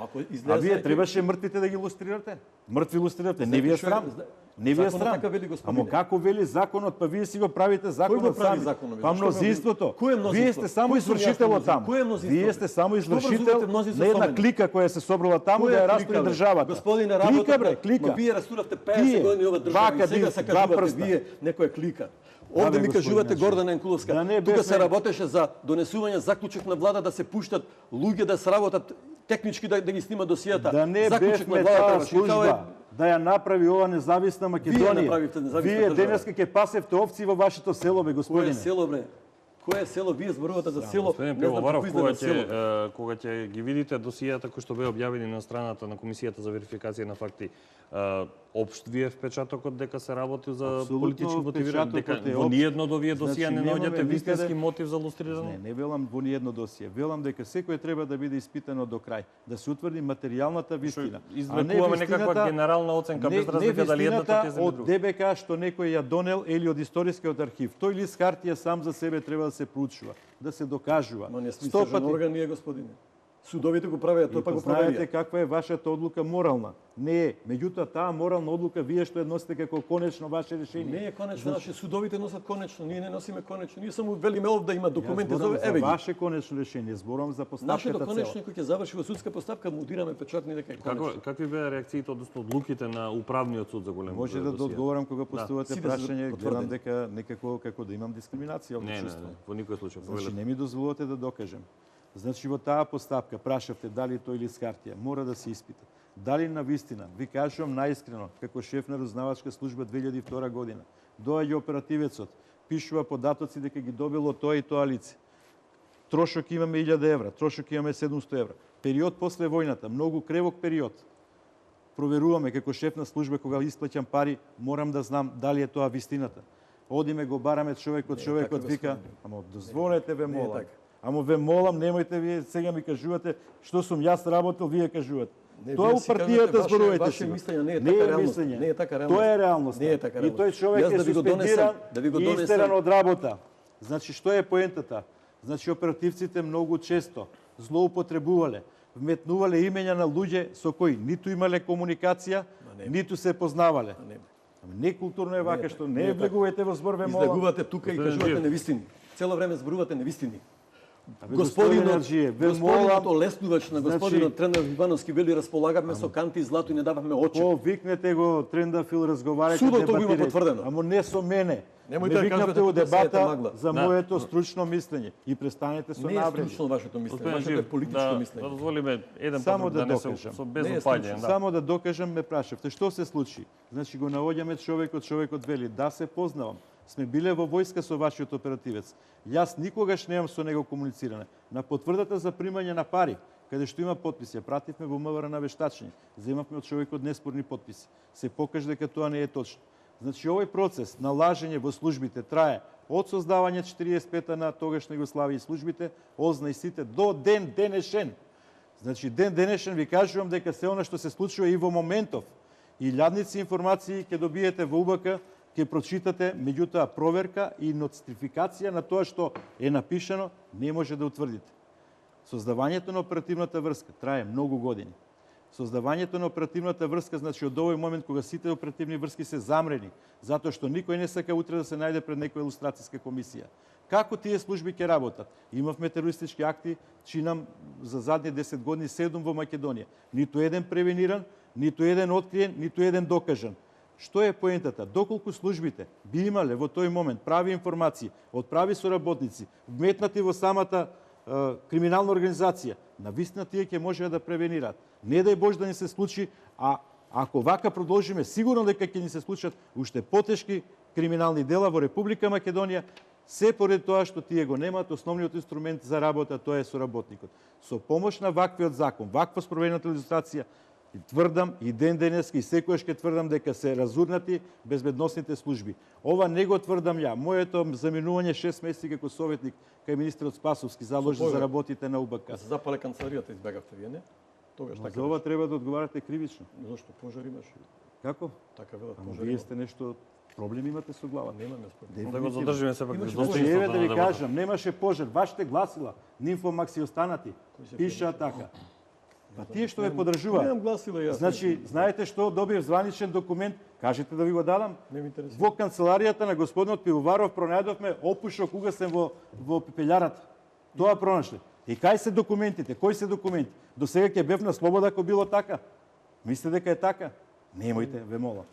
а вие требаше мртвите да ги илустрирате? Мртви илустрирате, не ви е срам? Не ви е срам? Ама како вели законот, па вие си го правите законот сами. Па мнозинството. Вие сте само извршител таму. Вие сте само извршител на една клика која се собрала таму да ја растори државата. Господине, работа, клика. Вие растуравте 50 години ова држава и сега се кажувате вие некоја клика. Овде ми кажувате Гордана Јанкуловска. Тука се работеше за донесување заклучок на влада да се пуштат луѓе да сработат технички да ги снима досијата. Да не бевме таа служба да ја направи ова независна Македонија. Вие денеска ќе пасевте овци во вашето село, бе, господине. Кое село, бре? Кое село? Вие зборувате за село. Господин Пивоваров, кога ќе ги видите досијата кои што беа објавени на страната на Комисијата за верификација на факти, општ ви е впечатокот дека се работи за политички мотивирани, дека во ниедно од овие досија не наоѓате вистински мотив за лустрирање? Не велам во ниедно досие. Велам дека секој треба да биде испитано до крај, да се утврди материјалната вистина. Извлекуваме некаква генерална оценка без разлика дали едното тези или друго. Од ДБК што некој ја донел или од историскиот архив. Тој лист хартија сам за себе треба да се проучува, да се докажува. Но не сме истражен орган ние, господине. Судовите го правеа, тој па го правеа. Знаете каква е вашата одлука морална? Не е. Меѓутоа таа морална одлука вие што ја носите како конечно ваше решение. Не е конечно, наши судовите носат конечно, ние не носиме конечно. Ние само велиме овде да има документи за еве. Ваше конечно решение, зборам за постапката цела. Нашето конечно кој ќе заврши во судска постапка, му удираме печатни дека е конечно. Какви беа реакциите, односно одлуките на управниот суд за голем? Може да одговорам кога поставувате прашање, гледам дека некако како да имам дискриминација во чувство. Не, во никој случај. Значи не ми дозволувате да докажем. Значи во таа постапка прашавте дали тој лист хартија мора да се испита. Дали на вистина, ви кажувам наискрено, како шеф на разузнавачка служба 2002 година, доаѓа оперативецот, пишува податоци дека ги добило тоа и тоа лице. Трошок имаме 1000 евра, трошок имаме 700 евра. Период после војната, многу кревок период. проверуваме како шеф на служба кога исплаќам пари, морам да знам дали е тоа вистината. Одиме го бараме човекот така, вика, господине. ама дозволете ве Не е молам. така. Ама ве молам, немојте вие сега ми кажувате што сум јас работел, вие кажувате. Не, Тоа вие у си партијата кажете, зборувајте ваше си. мислење не е Не така е реалност. мислење. Не е така реалност. Тоа е реалност. Не е така И реалност. тој човек Јас е да ви го донесам, суспендиран да ви го и донесам. истеран од работа. Значи, што е поентата? Значи, оперативците многу често злоупотребувале, вметнувале имења на луѓе со кои ниту имале комуникација, не. ниту се познавале. Не. Ама некултурно е вака што не не е така. влегувате во збор, ве молам. Излегувате тука и Господин кажувате Жиев. невистини. Цело време зборувате невистини. господин Аджиев, ве Господинот молам, Олеснувач на господинот Тренов Ивановски вели располагавме со канти и злато и не дававме очи. Повикнете го Трендафил, разговарајте, Судото го има дебатирајте. потврдено. Ама не со мене. Немојте Ме да викнавте кажувате у тука сеете дебата магла. за Да. моето стручно мислење и престанете со Не е навреди. стручно вашето мислење, Господин вашето е Жив, политичко да мислење. дозволиме еден Само пат да не се докажам. со без Не е упаѓање, случај. да. Само да докажам, ме прашавте, што се случи? Значи го наоѓаме човекот вели, да се познавам. Сме биле во војска со вашиот оперативец. Јас никогаш немам со него комунициране. На потврдата за примање на пари, каде што има подписи, ја пративме во МВР на вештачење. Земавме од човекот неспорни подписи. Се покаже дека тоа не е точно. Значи овој процес на лажење во службите трае од создавање 45-та на тогашна Југославија и службите, озна и сите до ден денешен. Значи, ден денешен ви кажувам дека се она што се случува и во моментов, и илјадници информации ќе добиете во УБК, ќе прочитате, меѓутоа проверка и нотификација на тоа што е напишано не може да утврдите. Создавањето на оперативната врска трае многу години. Создавањето на оперативната врска значи од овој момент кога сите оперативни врски се замрени, затоа што никој не сака утре да се најде пред некоја илустрацијска комисија. Како тие служби ќе работат? Имавме терористички акти, чинам за задни 10 години 7 во Македонија. Ниту еден превениран, ниту еден откриен, ниту еден докажан. Што е поентата? Доколку службите би имале во тој момент прави информации од прави соработници, вметнати во самата криминална организација, навистина тие ќе можеа да превенираат. Не дај Боже да ни се случи, а ако вака продолжиме, сигурно дека ќе ни се случат уште потешки криминални дела во Република Македонија, се поред тоа што тие го немаат основниот инструмент за работа, тоа е соработникот. Со помош на ваквиот закон, ваква спроведената иллюстрација, тврдам и ден денеска и секојаш ќе тврдам дека се разурнати безбедносните служби. Ова не го тврдам ја. Моето заминување 6 месеци како советник кај министерот Спасовски заложи за работите на УБК. Да се запале канцеларијата избегавте вие, не? Тогаш Ма така. за ова треба да одговарате кривично. Зошто пожар имаше? Како? Така велат Ама пожар. вие сте нешто проблем имате со глава. Немаме според. Да го задржиме сепак Имаше Значи, достоинството еве да на ви дебата. кажам, немаше пожар. Вашите гласила, Нимфомакс и останати, пишаа така. Па тие што ве подржуваат. Немам гласила јас. Значи, знаете што добив званичен документ, кажете да ви го дадам. Не ми интересува. Во канцеларијата на господинот Пивоваров пронајдовме опушок угасен во пепелјарата. Тоа пронашле. И кај се документите? Кои се документи? До сега ќе бев на слобода ако било така. Мислите дека е така? Немојте, ве молам.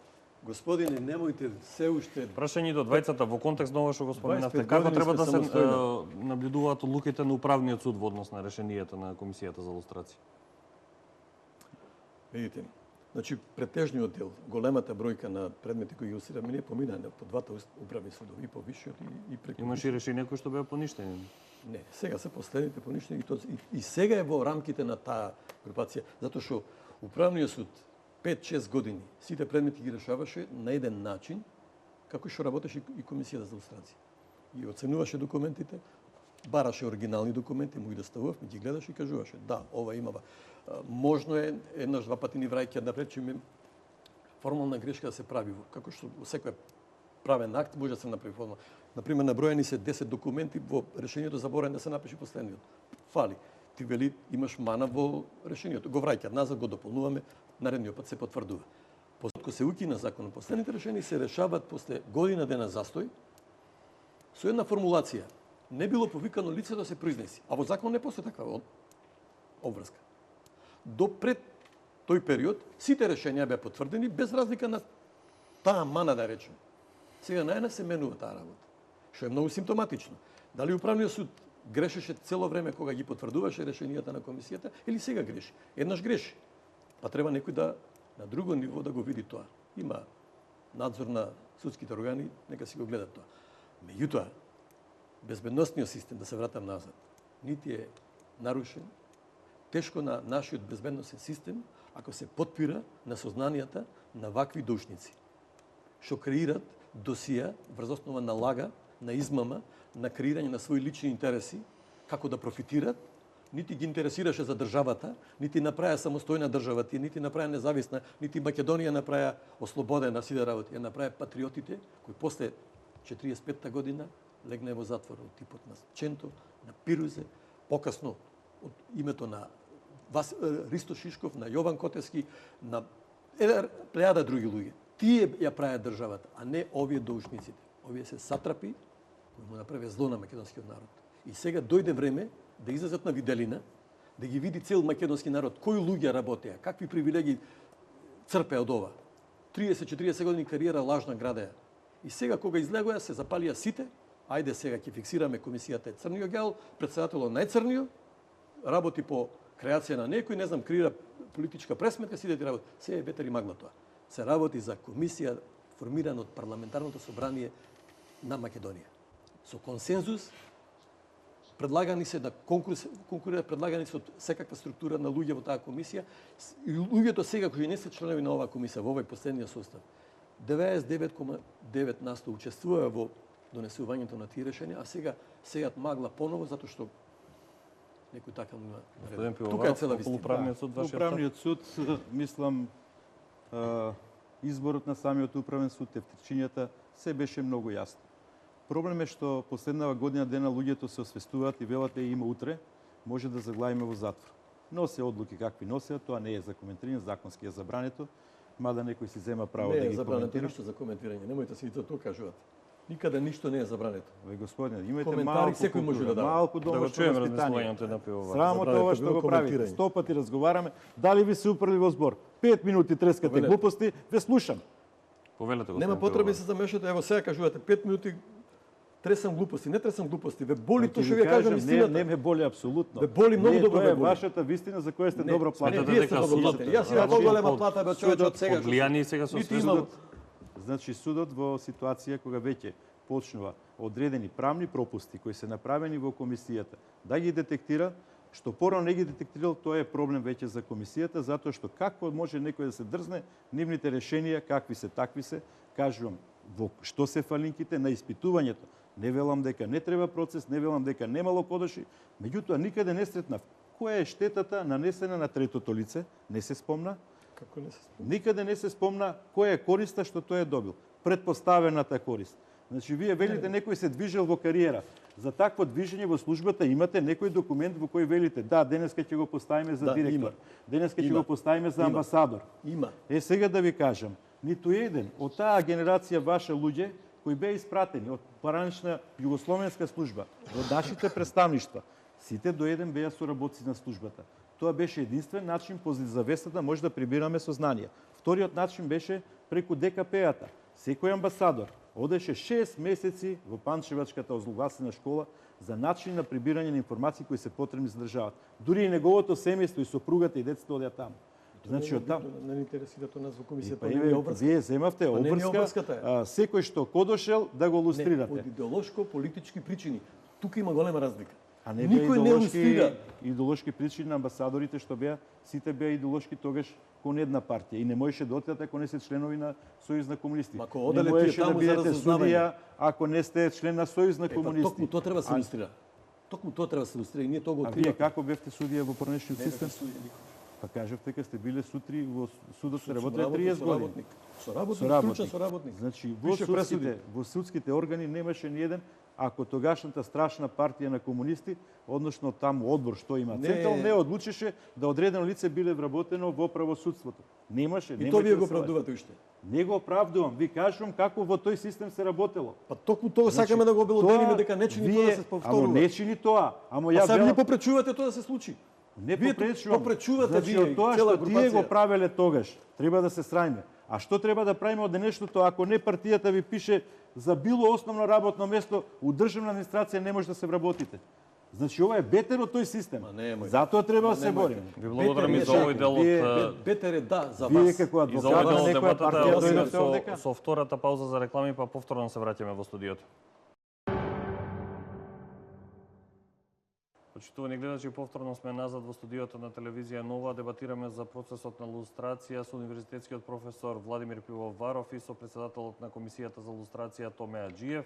Господине, немојте се уште Прашањето двајцата во контекст на ова што го споменавте, 25 како години треба да сме се самостојни. наблюдуваат одлуките на управниот суд во однос на решенијата на комисијата за лустрација? видите. Значи претежниот дел, големата бројка на предмети кои ги усираме, ние поминаа по двата управни судови, и по висшиот и преку. Имаше и решенија кои што беа поништени. Не, сега се последните поништени и сега е во рамките на таа групација, затоа што управниот суд 5-6 години сите предмети ги решаваше на еден начин како што работеше и комисијата за лустрација. И оценуваше документите, бараше оригинални документи, му ги доставувавме, ги гледаше и кажуваше, да, ова имава. Можно е еднаш два пати ни враќаат да речеме формална грешка да се прави, како што во секој правен акт може да се направи формална. Например, наброени се 10 документи, во решението заборен да се напише последниот. Фали. Ти вели имаш мана во решението. Го враќаат назад, го дополнуваме, наредниот пат се потврдува. Кога се укина законот, последните решенија се решаваат после година дена застој со една формулација. Не било повикано лице да се произнеси. А во закон не постои таква обврска. До пред тој период сите решенија беа потврдени без разлика на таа мана да речем. Сега најна се менува таа работа, што е многу симптоматично. Дали управниот суд грешеше цело време кога ги потврдуваше решенијата на комисијата или сега греши? Еднаш греши. Па треба некој да на друго ниво да го види тоа. Има надзор на судските органи, нека си го гледат тоа. Меѓутоа, безбедносниот систем, да се вратам назад, нити е нарушен, тешко на нашиот безбедносен систем, ако се потпира на сознанијата на вакви душници, што креират досија врз основа на лага, на измама, на креирање на своји лични интереси, како да профитират, нити ги интересираше за државата, нити направија самостојна држава, нити направија независна, нити Македонија направија ослободена сите работи, ја направија патриотите, кои после 45-та година легне во затвор од типот на Ченто, на Пирузе, покасно од името на Ристо Шишков, на Јован Котески, на една плејада други луѓе. Тие ја правят државата, а не овие доушниците. Овие се сатрапи кои му направија зло на македонскиот народ. И сега дојде време да излезат на виделина, да ги види цел македонски народ, кои луѓе работеа, какви привилегии црпеа од ова. 30-40 години кариера лажна градеа. И сега кога излегоа се запалија сите, ајде сега ќе фиксираме комисијата е црниот гел, председателот најцрниот, работи по креација на некој, не знам, креира политичка пресметка, сите ти работи. Се е ветер и магла тоа. Се работи за комисија формирана од парламентарното собрание на Македонија. Со консензус, предлагани се на конкурс, предлагани се од секаква структура на луѓе во таа комисија. И луѓето сега кои не се членови на оваа комисија, во овој последниот состав, 99,9% учествуваа во донесувањето на тие решенија, а сега сејат магла поново затоа што некој така му има. Господин Тука е цела Пивоваров, околу вистина. управниот суд, вашиот став? Управниот суд, мислам, изборот на самиот управен суд, тефтерчињата, се беше многу јасно. Проблем е што последнава година дена луѓето се освестуваат и велат има утре, може да заглавиме во затвор. Носе одлуки какви носеат, тоа не е за коментирање, законски е забрането, мада некој си зема право Не да е ги забрането коментира. ништо за коментирање. Немојте се и тоа кажувате. Никаде ништо не е забрането. Ве господине, имајте Коментари малку секој може култура, да дава. малку Да го домашно чуеме воспитание. размислувањето на Пивоваров. Срамо Забрането тоа што било го правите. коментирање. 100 пати разговараме. Дали ви се упрли во збор? 5 минути трескате Повелете. глупости, ве слушам. Повелете го. Нема потреба да се замешате. Ево сега кажувате 5 минути тресам глупости, не тресам глупости. Ве боли тоа што ви кажам не истината. ме боли апсолутно. Ве боли многу Не, добро тоа ве е боли. вашата вистина за која сте добро Не, платени. Сметате вие дека сте добро судот- платени. Јас имам Значи, поголема под- плата бе човече од сега. Од влијани сега со Нити судот. имам. Значи судот во ситуација кога веќе почнува одредени правни пропусти кои се направени во комисијата да ги детектира, што порано не ги детектирал, тоа е проблем веќе за комисијата, затоа што како може некој да се дрзне нивните решенија, какви се такви се, кажувам, во што се фалинките на испитувањето. Не велам дека не треба процес, не велам дека немало кодоши, меѓутоа никаде не сретнав која е штетата нанесена на третото лице, не се спомна. Како не се спомна? Никаде не се спомна која е користа што тој е добил. Предпоставената корист. Значи, вие велите некој се движел во кариера. За такво движење во службата имате некој документ во кој велите, да, денеска ќе го поставиме за Да, директор, има. денеска ќе Има. го поставиме за Има. амбасадор. Има. Е, сега да ви кажам, ниту еден од таа генерација ваша луѓе кои беа испратени од паранична југословенска служба во нашите представништва, сите до еден беа соработци на службата. Тоа беше единствен начин позади завесата може да прибираме сознание. Вториот начин беше преку ДКП-ата. Секој амбасадор одеше 6 месеци во Панчевачката озлогласена школа за начин на прибирање на информации кои се потребни за државата. Дури и неговото семејство и сопругата и децата одеа таму. Значи од таму Не ни интересира тоа нас во комисијата. па не еве, ни е обврска. вие земавте Па не ни е обврска, обврската е. секој што кодошел да го Не, од лустрирате. идеолошко-политички причини. Тука има голема разлика. А не беа Никој не лустрира. идеолошки причини на амбасадорите што беа, сите беа идеолошки тогаш кон една партија и не можеше да отидат ако не се членови на Сојуз на комунисти. Ма ако Не оделе тие можеше да таму за бидете разузнавање. судија ако не сте член на Сојуз на Токму комунисти. тоа треба да се А- илустрира. Токму тоа треба да се илустрира и ние тоа го А вие откриваме. како бевте судија во поранешниот Не бе систем? судија никој. Па кажавте дека сте биле сутри во судот се Соработник, работеле 30 години. Соработник, стручен соработник. Значи, во судските органи немаше ни еден, ако тогашната страшна партија на комунисти, односно таму одбор што има Не. централ, не одлучеше да одредено лице биле вработено во правосудството. Немаше, И тоа вие го да се лаже. оправдувате уште. Не го оправдувам, ви кажувам како во тој систем се работело. Па токму тоа сакаме да го обелодениме дека не чини тоа да се повторува. Амо не чини тоа, амо Па ја сега вие велам, попречувате тоа да се случи. не вие попречувам. попречувате Значи, вие од тоа цела што тие групација. го правеле тогаш, треба да се срајме. А што треба да правиме од денешното, ако не партијата ви пише за било основно работно место, у државна администрација не може да се вработите. Значи, ова е бетер од тој систем. Ма немој. Затоа треба да се Немојте. бориме. Ви благодарам и Бетер за не овој дел вие- од Бетер е да за Вие вас. како и за овој адвокат дел на од некоја дебатата партија дојдовте со, овдека? со втората пауза за реклами, па повторно се враќаме во студиото. Почитувани гледачи, повторно сме назад во студиото на телевизија Нова. Дебатираме за процесот на лустрација со универзитетскиот професор Владимир Пивоваров и со председателот на Комисијата за лустрација Томе Аџиев.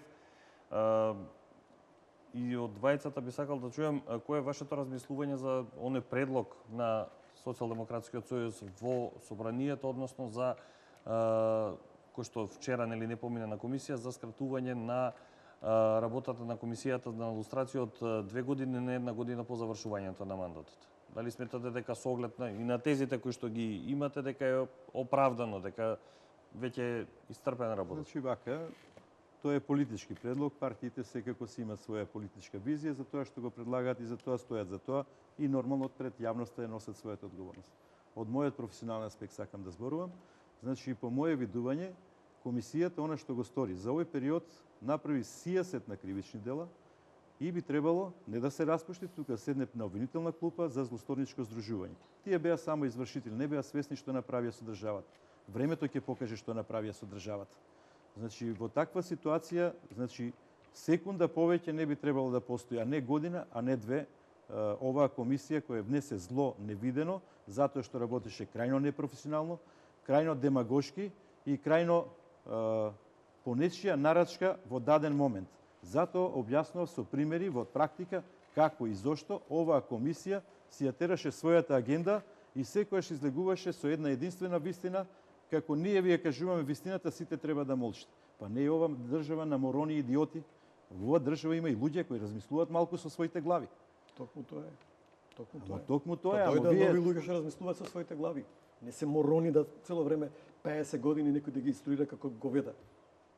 И од двајцата би сакал да чуем кој е вашето размислување за оној предлог на Социјалдемократскиот сојуз во собранието, односно за кој што вчера не помина на комисија за скратување на работата на комисијата на лустрација од 2 години на 1 година по завршувањето на мандатот. Дали сметате дека со оглед на и на тезите кои што ги имате дека е оправдано, дека веќе е истрпена работа? Значи вака, тоа е политички предлог, партиите секако си имаат своја политичка визија за тоа што го предлагаат и за тоа стојат за тоа и нормално пред јавноста ја носат својата одговорност. Од мојот професионален аспект сакам да зборувам, значи по моје видување комисијата она што го стори за овој период направи сијасет на кривични дела и би требало не да се распушти, тука седне на обвинителна клупа за злосторничко здружување. Тие беа само извршители, не беа свесни што направија со државата. Времето ќе покаже што направија со државата. Значи во таква ситуација, значи секунда повеќе не би требало да постои, а не година, а не 2. Оваа комисија која внесе зло невидено, затоа што работеше крајно непрофесионално, крајно демагошки и крајно по нечија нарачка во даден момент. Затоа објаснував со примери во практика како и зошто оваа комисија си ја тераше својата агенда и секојаш излегуваше со една единствена вистина, како ние ви ја кажуваме вистината, сите треба да молчите. Па не е ова држава на морони и идиоти. Во оваа држава има и луѓе кои размислуваат малку со своите глави. Токму тоа е. Токму тоа е, ама вие нови луѓе што размислуваат со своите глави. Не се морони да цело време 50 години некој да ги инструира како говеда.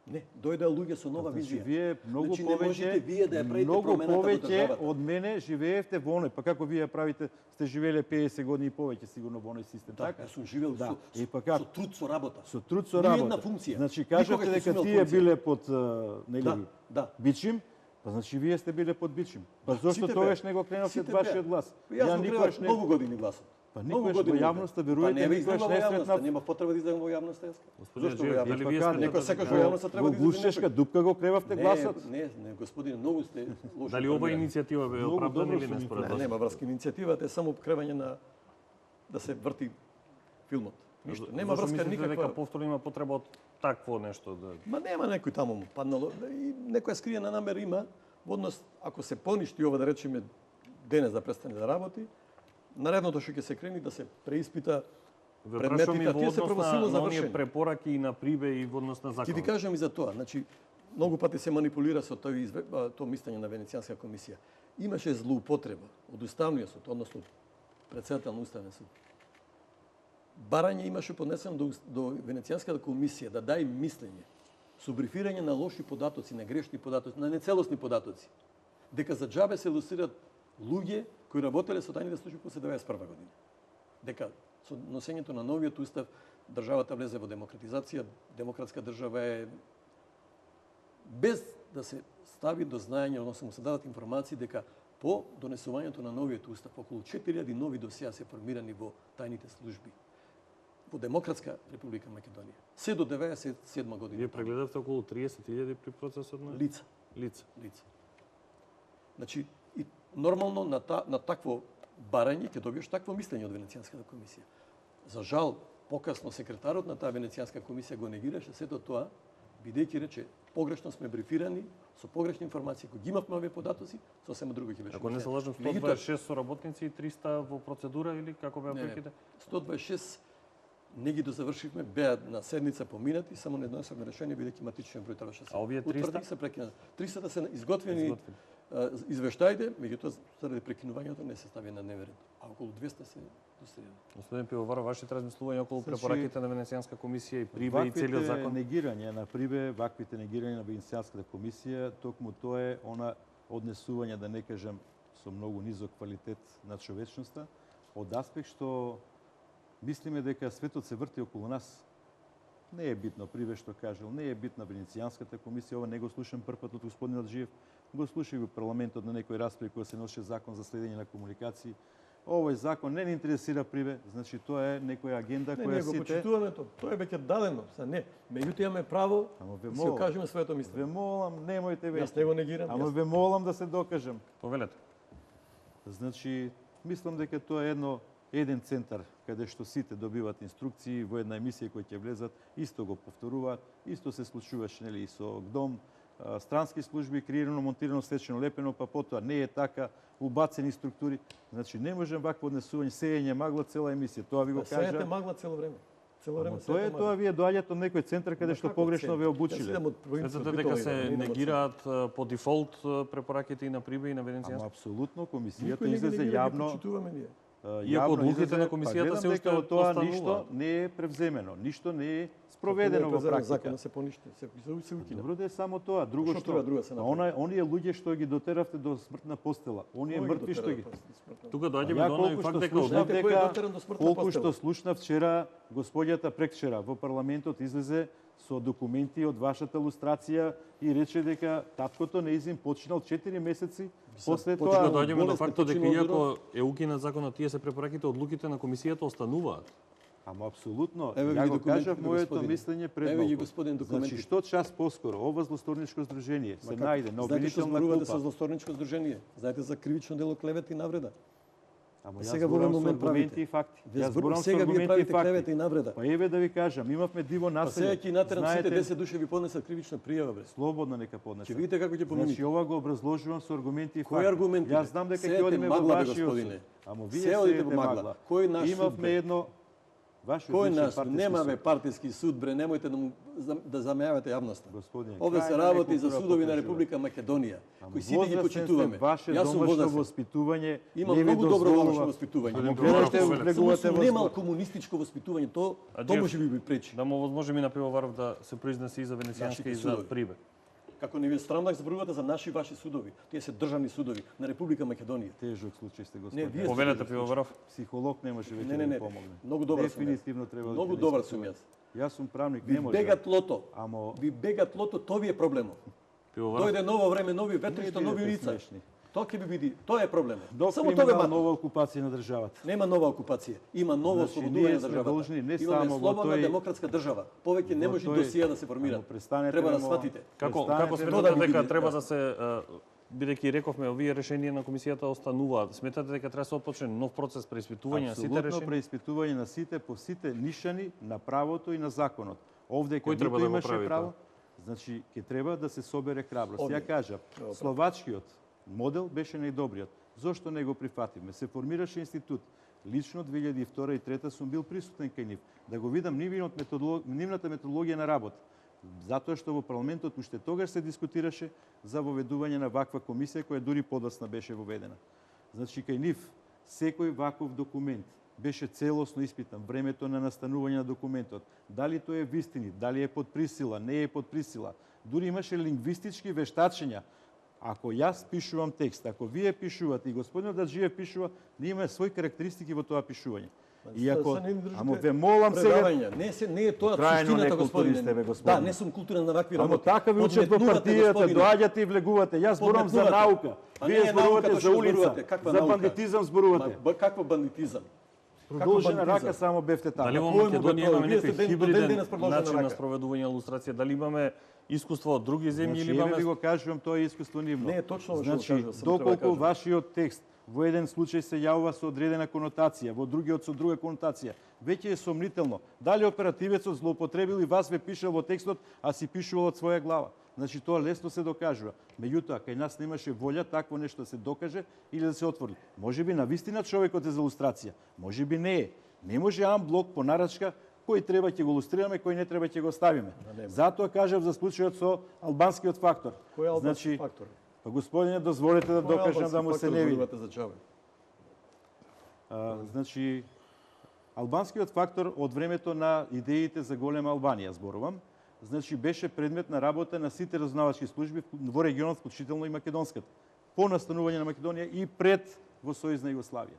Не, дојдеа луѓе со нова визија. Вие многу значи, не можете вие да ја правите многу промената во повеќе државата. од мене живеевте во оној, па како вие ја правите, сте живееле 50 години и повеќе сигурно во оној систем, Да, така? јас сум живеел со труд, со работа. Со труд, со Ни работа. една функција. Значи Никогаш кажете не дека сум имал тие функција. биле под нели Да. бичим, па значи вие сте биле под бичим. Па зошто Сите тогаш беа. не го кренавте Сите вашиот беа. глас? Јас го никогаш кренав многу години гласот. Па Многу никогаш во години јавноста, беа. верујте, Па не никогаш не сретнав. Нема потреба да излегам во јавноста јас. Господине Зошто во Аџиев, јавноста? дали вие Па сметате Некој секогаш во дека- јавноста треба Во да излезе глушешка некој. дупка го кревавте гласот. Не, господине, многу сте лошо. Дали ова информирани. иницијатива бе Многу оправдана добро или сум не според Не, вас? нема врска. Иницијативата е само кревање на да се врти филмот. Ништо. Нема Зошто врска мислите дека никаква. повторно има потреба од такво нешто да Ма нема некој таму му паднало. И некоја скриена намера има во однос, ако се поништи ова, да речеме, денес да престане да работи, наредното што ќе се крени да се преиспита ве предметите, прашувам и а во тие се однос правосилно на оние завршени. препораки и на прибе и во однос на Ќе закон. ви кажам и за тоа. Значи, многу пати се манипулира со тоа мислење на Венецијанска комисија. Имаше злоупотреба од Уставниот суд, односно председател на Уставен суд. Барање имаше поднесено до Венецијанската комисија да дај мислење со брифирање на лоши податоци, на грешни податоци, на нецелосни податоци, дека за џабе се лусират луѓе кои работеле со тајните служби после 91 година. Дека со носењето на новиот устав државата влезе во демократизација, демократска држава е без да се стави до знаење, односно се дадат информации дека по донесувањето на новиот устав околу 4000 нови досија се формирани во тајните служби во Демократска Република Македонија. Се до 97 година. Вие прегледавте околу 30.000 при процесот на лица. лица. Значи, и нормално на такво барање ќе добиеш такво мислење од Венецијанската комисија. За жал, покасно секретарот на таа Венецијанска комисија го негираше сето тоа, бидејќи рече погрешно сме брифирани со погрешни информации, кои ги имавме овие податоци, сосема друго ќе беше. Ако не се лажам, 126 соработници и 300 во процедура или како беа преките? 126 не ги дозавршивме, беа на седница поминати, само не донесовме решение, бидејќи матичниот број требаше се. А овие 300? утврди, се прекинат. 300 да се изготвени извештаите, меѓутоа заради прекинувањето не се стави на дневен ред. А околу 200 се достигнати. Господин Пивоваров, вашите размислувања околу Значи, препораките на Венецијанска комисија и прибе и целиот закон? Негирање на прибе, ваквите негирања на Венецијанската комисија, токму тоа е она однесување, да не кажам, со многу низок квалитет на човечноста, од аспект што мислиме дека светот се врти околу нас. Не е битно прибе што кажал, не е битна Венецијанската комисија, ова не го слушам првпат од господинот Аџиев, го слушах во парламентот на некој расправи кој се ноше закон за следење на комуникации. Овој закон не ни интересира прибе, значи тоа е некоја агенда Не, која ние го сите... почитуваме тоа е веќе дадено, са не. Меѓутоа имаме право Ама ве да си молам. го кажеме своето мислење. Ве молам, немојте веќе. Јас не го негирам. Ама јас- ве молам да се докажам. Повелете. Значи, мислам дека тоа е еден центар каде што сите добиваат инструкции во една емисија која ќе влезат, исто го повторуваат, исто се случуваше нели и со ГДОМ, странски служби, креирано, монтирано, слечено, лепено, па потоа не е така, убацени структури. Значи не можем вакво однесување, сеење магла цела емисија. Тоа ви го кажа. Сеете магла цело време. Цело време Тоа е тоа, вие доаѓате од некој центар каде што погрешно ве обучиле. Сметате дека се негираат по дефолт препораките и на Прибе и на Венецијанска? Апсолутно, комисијата излезе јавно. Иако одлуките на комисијата се уште тоа остануваат. ништо не е превземено, ништо не е спроведено во практика. Законот се поништи, се укина. Добро да е само тоа, друго Што што треба друго се направи? оние луѓе што ги дотеравте до смртна постела, оние мртви што ги. Тука доаѓаме Ја до колку оној факт што дека слушнав Знаете кој е дотеран до смртна колку постела? што слушнав вчера, господјата преквчера во парламентот излезе со документи од вашата лустрација и рече дека таткото неизин починал 4 месеци после тука тоа. доаѓаме до болест фактот дека починал иако е укинат законот, тие се препораките, одлуките на комисијата остануваат. Ама апсолутно, Еве ги ја го документите, кажав моето господине. мислење пред Еве ги, малку. господин, Значи, документите. што час поскоро ова злосторничко здружение се најде на Знаете што обвинителна зборувате со клупа. злосторничко здружение? Знаете за кривично дело клевета и навреда? Ама Сега јас во овој зборам со момент аргументи правите. и факти. Вие Јас зборам со сега вие аргументи и правите клевета факти. и навреда. Па еве да ви кажам, имавме диво Па сега населje. ќе натерам сите Знаете, 10 души ви поднесат кривична пријава, бре. слободно нека поднесат. Ќе видите како ќе помините. Значи ова го образложувам со аргументи и факти. Кои аргументи? Јас знам дека ќе Сеете одиме во магла, бе, вашиот господине. суд. Ама вие Се одите сеете во магла. магла. Кој наш суд, Имавме бе? едно вашиот Кој бивши наш? партиски Нема суд. бе партиски суд, бре, немојте да замејавате јавноста. Господине, Овде крај се на работи за некултура судови на покажува. Република Македонија, Ама кои сите ги возрастен почитуваме. сте, ваше Јас сум домашно возрастен. воспитување Имам не ви многу добро дозволува. домашно воспитување. Ама гледате, Само влегувате Само во немал спорт. комунистичко воспитување, тоа Аджиев, може би пречи. Да му возможи на Пивоваров да се произнесе и за Венецијанска Нашите и за судови. Прибе. Како не ви е срам да зборувате за наши и ваши судови. Тие се државни судови на Република Македонија. Тежок случај сте, Не, господине. вие Повелете Пивоваров. Психолог не може веќе Не, да ви не, помогне. многу добар сум јас. Дефинитивно треба Многу да добар ви сум јас. Јас сум правник, Ви не може. бегат лото. Амо Ви бегат лото, тоа ви е проблемот. Пивоваров. Дојде ново време, нови ветришта, Не бидете нови лица. смешни. Тоа ќе ви биде, тоа е проблемот. до Само тоа ве криминал мати. нова окупација на државата. Нема нова окупација, има ново Значи, ослободување ние на сме државата. должни не Имаме само во слободна тој- демократска држава. Повеќе не во може тој- досија да се формира. Ама престанете Треба да му- сватите. Како престанете сметате да дека биде, треба да. да се бидејќи рековме овие решенија на комисијата остануваат, сметате дека треба да се отпочне нов процес преиспитување на сите Апсолутно решенија? преиспитување на сите по сите нишани на правото и на законот. Овде Кој кај треба ниту да го имаше прави право, значи ќе треба да се собере храброст. Овде. Ја кажав, словачкиот модел беше најдобриот. Зошто не го прифативме? Се формираше институт. Лично 2002 и 2003 сум бил присутен кај нив, да го видам нивната методологија на работа. Затоа што во парламентот уште тогаш се дискутираше за воведување на ваква комисија која дури подоцна беше воведена. Значи кај нив секој ваков документ беше целосно испитан, времето на настанување на документот, дали тој е вистинит, дали е под присила, не е под присила. Дури имаше лингвистички вештачења. Ако јас пишувам текст, ако вие пишувате и господинот Аджиев пишува, ние имаме своји карактеристики во тоа пишување. И ако, Се не им држите ама ве молам сега, предавања. Не е тоа Крајно суштината, некултурни господине. сте, бе, господине. Да, не сум културен на вакви ама работи. така ви учат во Подметнувате, партијата, господине. доаѓате и влегувате. Јас зборувам за Подметнувате. наука. А Вие не е наука зборувате тоа за што улица, зборувате. Каква за наука? бандитизам зборувате. Каква бандитизам? Продолжена бандитизам? рака само бевте таму. Дали во кој му бе Македонија тоа? имаме Вие сте некој до ден хибриден денес продолжена начин на рака. спроведување на илустрација? Дали имаме искуство од други земји Значи, или еве имаме ви го кажувам, тоа е искуство нивно. Не е точно ова што Значи, го кажува, само треба да доколку кажам. вашиот текст во еден случај се јавува со одредена конотација, во другиот со друга конотација, веќе е сомнително. Дали оперативецот злоупотребил и вас ве пишал во текстот, а си пишувал од своја глава. Значи тоа лесно се докажува. Меѓутоа, кај нас немаше волја такво нешто да се докаже или да се отвори. Може би навистина човекот е за илустрација, може би не е. Не може амблок по нарачка кој треба ќе го илустрираме, кој не треба ќе го ставиме. Затоа кажав за случајот со албанскиот фактор. Кој е албански Значи, фактор? па господине, дозволете да Кој е докажам албански да му се фактор не види. зборувате за џабе? Значи, албанскиот фактор од времето на идеите за голема Албанија зборувам, значи беше предмет на работа на сите разузнавачки служби во регионот, вклучително и македонската, по настанување на Македонија и пред во Сојузна Југославија.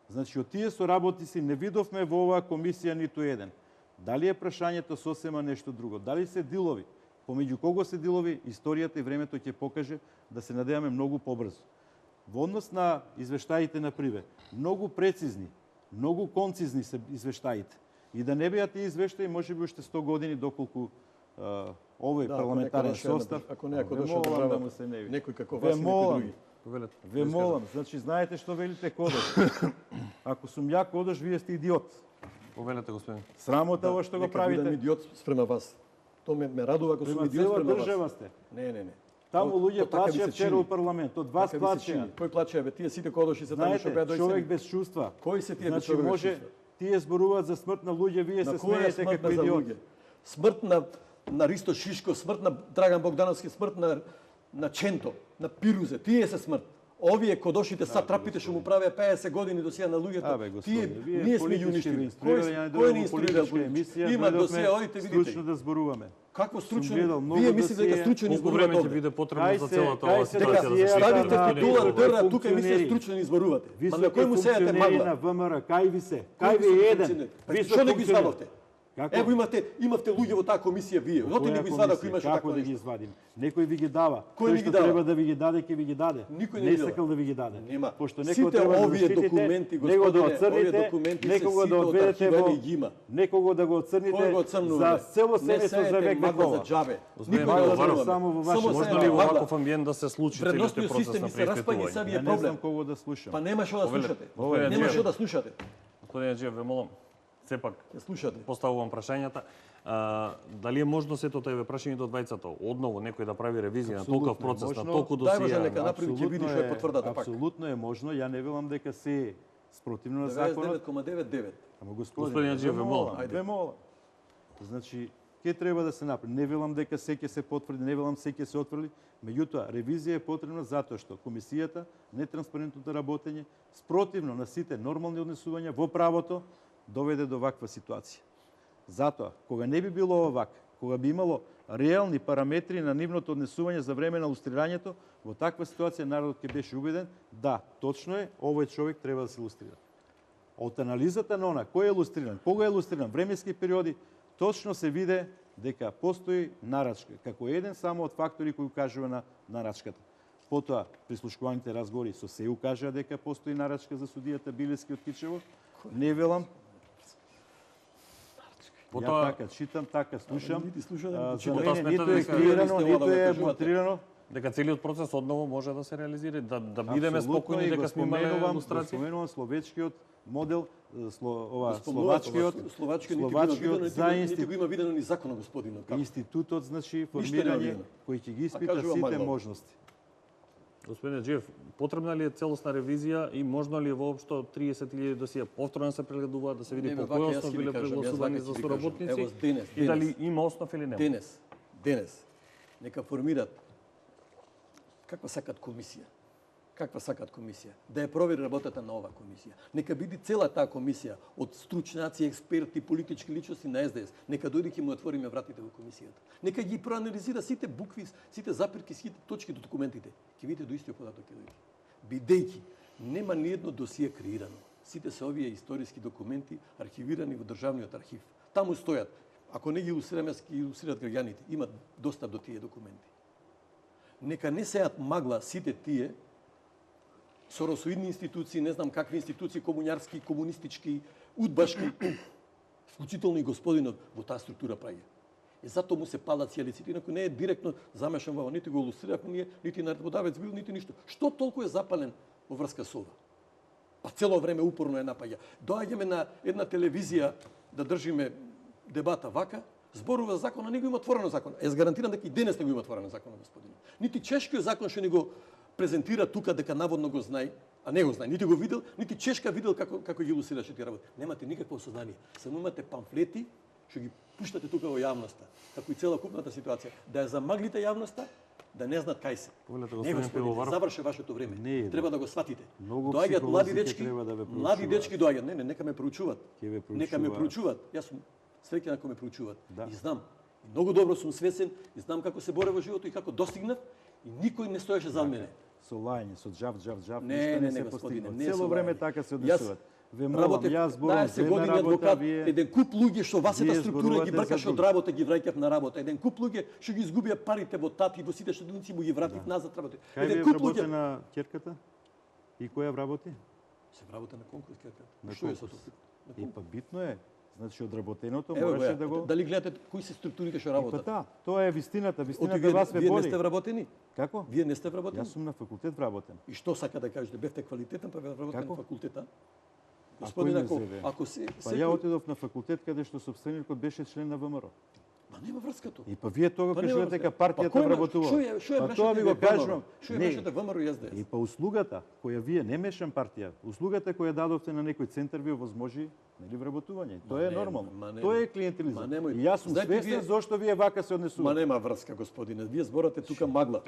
Значи, од тие соработници не видовме во оваа комисија ниту еден. Дали е прашањето сосема нешто друго? Дали се дилови? Помеѓу кого се дилови, историјата и времето ќе покаже, да се надеваме многу побрзо. Во однос на извештаите на Прибе, многу прецизни, многу концизни се извештаите. И да не беа тие извештаи, може би уште 100 години доколку овој Да, парламентарен ако некој состав. ако некој Ве дошол молам да да му се не види. некој како Ве вас и некој молам, други. Повелете. Ве молам, значи знаете што велите Кодош. Ако сум ја Кодош, вие сте идиот. Повелете, господин. Срамота ово што го Нека бидам правите. идиот спрема вас. То ме радува ако сум Према идиот цела спрема држава вас. сте. Не. Таму То луѓе така ми се плачеа вчера чини. у парламент, од вас Така ви се чини. плачеа. Кој плаче бе? Тие сите Кодоши се таму што беа Знаете, човек дојсени. без чувства. Кои се тие без Значи човек без може чувства? тие зборуваат за смрт на луѓе, вие се На која смеете смрт како за идиот. луѓе? Смрт на Ристо Шишко, смрт на Драган Богдановски, смрт на Ченто, на Пирузе. Тие се смрт. Овие Кодошите сатрапите што му правеа 50 години до сега на луѓето. Абе, господи, вие ние сме политички ви јуништи. инструирали, ја не Кој ни дојдовме инструирал политичка емисија, Има до дојдовме сега, одите видите. стручно да зборуваме. Како Сум стручно? гледал многу Вие мислите дека досие. стручно Колку изборувате време ќе овде? биде потребно Кај за се- целата кај оваа се Дека ситуација да се ставите ставите ставите титула на дъра, тука мислите функционери. стручно ни изборувате. Ма на Високи кој му сејате функционери на магла? ВМРО, кај ви се? Кои Кај ви високи е еден? функционери? Па Висок Што не ги функционер. извадовте? Како? Ево имавте луѓе во таа комисија вие. Оти не Која ги извада ако комисија? имаше Како такво да ги нешто. извадим? Некој ви ги дава. Кој Тој ви ги што дава? треба да ви ги даде, ќе ви ги даде. Никој не не ги дава. сакал да ви ги даде. Нема. Пошто Сите некој треба да овие заштитите, документи, него да господине, овие оцрните, документи се некого сите да од одведете архивани во ги има. некого да го Кој оцрните го црнува? за цело Не семејство за сеете век магла за векова. џабе. Господин Никој не го Павлов, црнува. само во ваше- Само Може сеете ли во магла. ваков амбиент да се случи целиот Вредностниот процес систем на ни се распаѓа и сега преиспитување? ви Ја е не знам проблем. кого да слушам. Па нема што да Повелете. слушате. Повелете. Нема што да слушате. Господин Аџиев, ве молам, сепак Ја слушате. поставувам прашањата. Дали е можно сето да ја прашање до двајцата? Одново некој да прави ревизија на толков Апсолутно е процес, на можно. толку Дај Боже, досија? нека направи, ќе види што е потврдата пак. Апсолутно е можно, ја не велам дека се е спротивно на законот. 99,99. Ама Господин Аџиев, ве молам. Ајде. Ве молам. Значи, ке треба да се направи. Не велам дека се ќе се потврди, не велам се ќе се отврди, меѓутоа ревизија е потребна затоа што комисијата нетранспарентното работење спротивно на сите нормални однесувања во правото доведе до ваква ситуација. Затоа, кога не би било овак, кога би имало реални параметри на нивното однесување за време на лустрирањето, во таква ситуација народот ќе беше убеден, да, точно е, овој човек треба да се лустрира. Од анализата на она, кој е лустриран, кога е лустриран, временски периоди, точно се виде дека постои нарачка, како еден само од фактори кои укажува на нарачката. Потоа, прислушкуваните разговори со се укажаа дека постои нарачка за судијата Билески од Кичево. Не велам. Ја Потоа- така читам, така слушам. Нити слушам, За читам. Потоа мене смета ниту е дека- креирано, Вие ниту сте е кажувате. монтирано. Дека целиот процес одново може да се реализира, да бидеме Апсолутно, спокојни и го дека сме имале споменувам- илустрација? го споменувам словечкиот модел, Спомнувате, словачкиот Словачки нити го има видено, за нити го има видено ни законот, господинот. Како? институтот, значи, не формирање, видено. кој ќе ги А испита кажувам сите Мајлов. можности. Господин Аџиев, потребна ли е целосна ревизија и можно ли е воопшто 30.000 досија повторно се прегледуваат да се види Не, по бе, вака, кој јас основ ќе ви биле кажам, јас прегласувани вака за ќе ви кажам. соработници Ево, денес, и дали има основ или нема? Денес, нека формират каква сакат комисија. Каква сакат комисија. Да ја провери работата на оваа комисија. Нека биде цела таа комисија од стручњаци, експерти, политички личности на СДС. Нека дојде ќе му отвориме вратите во комисијата. Нека ги проанализира сите букви, сите запирки, сите точки до документите. Ќе видите до истиот податок ќе дојде. Бидејќи нема ни едно досие креирано. Сите се овие историски документи архивирани во државниот архив. Таму стојат. Ако не ги илустрираме, ќе ги илустрират граѓаните. Имат достап до тие документи. Нека не сеат магла сите тие соросоидни институции, не знам какви институции, комуњарски, комунистички, удбашки, вклучително и господинот во таа структура праѓа. И затоа му се палат сијалиците, инаку не е директно замешан во ова, нити го илустрирахме ние, нити наредбодавец бил, нити ништо. Што толку е запален во врска со ова? Па цело време упорно е напаѓа. Доаѓаме на една телевизија да држиме дебата вака, зборува за закон, а не го има отворено закон. Јас гарантирам дека и денес не го има отворено закон, господине. Нити чешкиот закон што ни го презентира тука дека наводно го знае, а не го знае, нити го видел, нити Чешка видел како ги илустрираше тие работи. Немате никакво сознание. Само имате памфлети што ги пуштате тука во јавноста, како и цела купната ситуација, да ја замаглите јавноста, да не знаат кај се. Повелете, Не, господин господине, Пивоваров. заврши вашето време. Не е, Треба да го сватите. Многу Доаѓаат млади психолози ќе дечки, треба да ве млади проучуваат. дечки доаѓаат. Не, нека ме проучуваат. Ќе ве Нека ме проучуваат. проучуваат. Јас сум среќен ако ме проучуваат. Да. И знам. И многу добро сум свесен и знам како се боре во животот и како достигнав и никој не стоеше зад мене. Со лајање, со джав, Не, ништо не, се господине, постигна. не Цело со време лајање. така се Јас однесуват. Ве молам, работев јас зборувам 20 за една години работа, адвокат, вие еден куп луѓе што васета вие структура ги зборувате бркаш за од работа, ги враќав на работа. Еден куп луѓе што ги изгубија парите во ТАП и во сите штедници му ги вратив назад работа. Кај ви Еден е куп вработена луѓе на ќерката? И која вработи? се вработа на конкурс, На што е со конкурс. тоа? На И конкурс. па битно е. Значи одработеното Ево мораше го, да го... дали гледате кои се структурите што Па работат? да, тоа е вистината. Оти Вистината вас ме вие не боли. сте вработени? Како? Вие не сте вработени? Јас сум на факултет вработен. И што сака да кажете? Бевте квалитетен па вработен Како? на факултета? А Господин, кој ме ако, зове? ако се, Па ја отидов на факултет каде што сопственикот беше член на ВМРО. Па нема врска тоа. И па вие тоа го Па нема кажувате врска. дека партијата Па кој ма- вработува. Што е Па вршите тоа ми го вие кажувам. Што е Не. вршите ВМРО и СДС? И па услугата која вие не мешам партија, услугата која дадовте на некој центар ви овозможи нели вработување. Тоа е нема, нормално. ма нема. Тоа е клиентелизам. Ма немој. И јас сум Знаете, свесен вие- зошто вие вака се Ма однесувате. нема врска, господине. Вие зборате тука магла.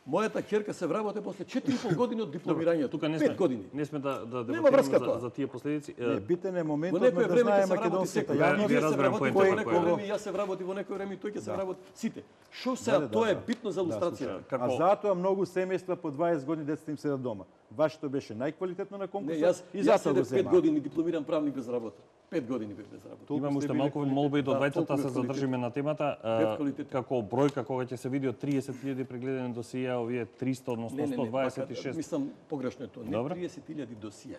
Мојата ќерка се вработи после 4,5 години од дипломирањето. Тука не 5 сме, години. не сме да Нема врска дебатираме тоа. за тие последици. Не, битен е Во моментот некое да време ќе знае се вработи македонската секој. ја И ви вие се разбирам вработите поентата во која некој е. време, и јас се вработи во некој време и тој ќе се Да. вработи. Сите. Што сега Да, тоа е да. битно за лустрацијата. Како- А затоа многу семејства по 20 години децата им седат дома. Вашето беше најквалитетно на Не, конкурсот јас и јас затоа го седев 5 зема. години дипломиран правник без работа. 5 години бев без работа. Толку Имам сте уште били малку молба и до Да, двајцата толку се е квалитет. задржиме на темата. Бев квалитет. Како бројка кога ќе се види од 30.000 прегледани досија, овие 300, односно Не, 126. мислам погрешно е тоа. Не Добро. 30.000 досија.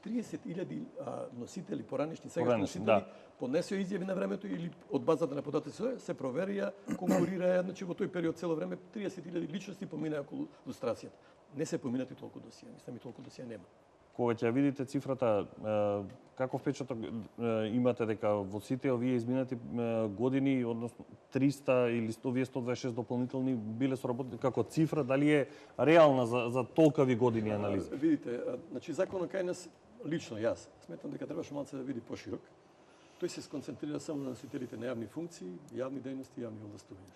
30.000 носители, поранешни сега Поранешни, носители, да. поднесоа изјави на времето или од базата на податоци се проверија, конкурираа, значи во тој период цело време 30.000 личности поминаа околу лустрацијата. Не се поминати толку досија, мислам и толку досија нема. Кога ќе ја видите цифрата, каков впечаток имате дека во сите овие изминати години, односно 300 или 126 дополнителни биле соработени како цифра, дали е реална за толкави години анализа? Видите, значи законот кај нас лично јас сметам дека требаше малце да види поширок. Тој се сконцентрира само на носителите на јавни функции, јавни дејности, јавни овластувања.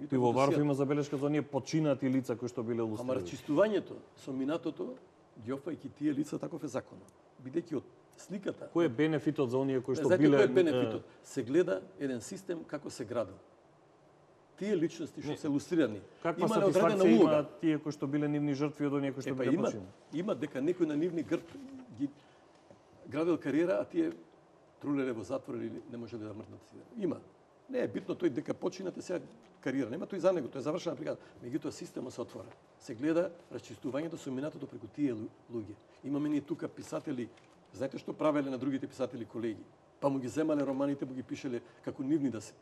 Пивоваров има забелешка за оние починати лица кои што биле Ама лустрирани. расчистувањето со минатото, ги опфајќи тие лица, таков е законот. Бидејќи од сликата... Кој е бенефитот за оние кои што Знаете биле кој е бенефитот? Се гледа еден систем како се градил. Тие личности што се лустрирани, Каква имале одредена сатисфакција улога. има тие кои што биле нивни жртви од оние кои што Епа биле има, починати? има дека некој на нивни грб ги градил кариера, а тие трулеле во затвор или не можеле да мрднат. Има. Не е битно тој дека починате сега кариера. Нема тој за него, тој е завршена бригада. Меѓутоа системот се отвора. Се гледа расчистувањето со минатото преку тие луѓе. Имаме ние тука писатели, знаете што правеле на другите писатели колеги? Па му ги земале романите, му ги пишеле како нивни да се.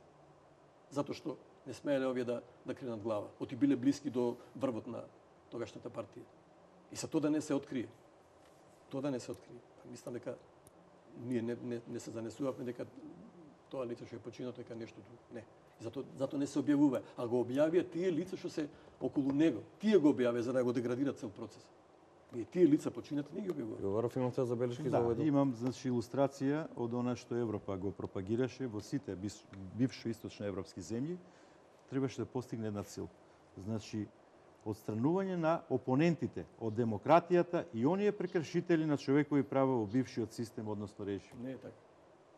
Затоа што не смееле овие да кренат глава. Оти биле блиски до врвот на тогашната партија. И за тоа да не се открие. Тоа да не се открие. Мислам дека ние не се занесувавме дека тоа лице што е починато дека нешто друго. Не. И затоа не се објавува, а го објавија тие лица што се околу него. Тие го објавија за да го деградираат цел процес. И тие лица починати не ги објавува. Пивоваров имате забелешки за Да, овој дел? имам значи илустрација од она што Европа го пропагираше во сите бившо источно европски земји, требаше да постигне една цел. Значи отстранување на опонентите од демократијата и оние прекршители на човекови права во бившиот систем, односно режим. Не е така.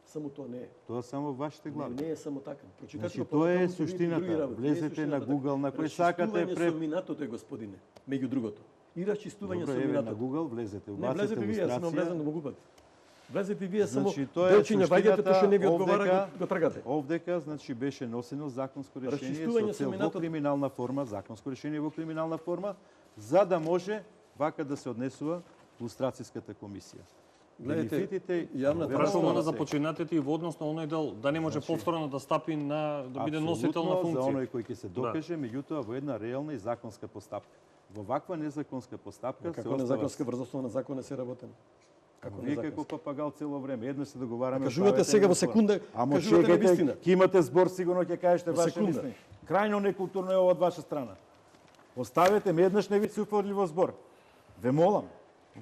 Само тоа не е. Тоа само вашите глави. Не е само така. Прочитате Значи, го тоа е понатаму, ќе видите други суштината. работи. Влезете Не е на суштината Google, на така. кој сакате Расчистување со минатото е, господине, меѓу другото. И расчистување Добро, со еве на минатото. Google, влезете, Не, убацете влезете вие, јас имам влезен илустрација. да го губате. Влезете вие само Значи, тоа е делчиња ваѓате тоа што не ви суштината, одговара, го тргате. Овдека, значи, беше носено законско решение Расчистување со со цел во минатото. криминална форма, законско решение во криминална форма, за да може вака да се однесува лустрацијската комисија. Гледайте, Бенефитите, јавната Прашувам Тоа она се- за починатите и во однос на оној дел, да не може повторно да стапи на да биде носител на за функција. оној кој ќе се докаже, меѓутоа во една реална и законска постапка. Во ваква незаконска постапка се Како остава... незаконска врз основа на закон се работено. Како Вие како незаконска. папагал цело време, едно се договараме. Кажувате правите сега во едно тоа. секунда, Ама кажувате чекајте, невистина. ќе имате збор, сигурно ќе кажете Во ваше секунда. мисли. Крајно некултурно е ова од ваша страна. Оставете ме, еднаш не ви се уфорли во збор. Ве молам.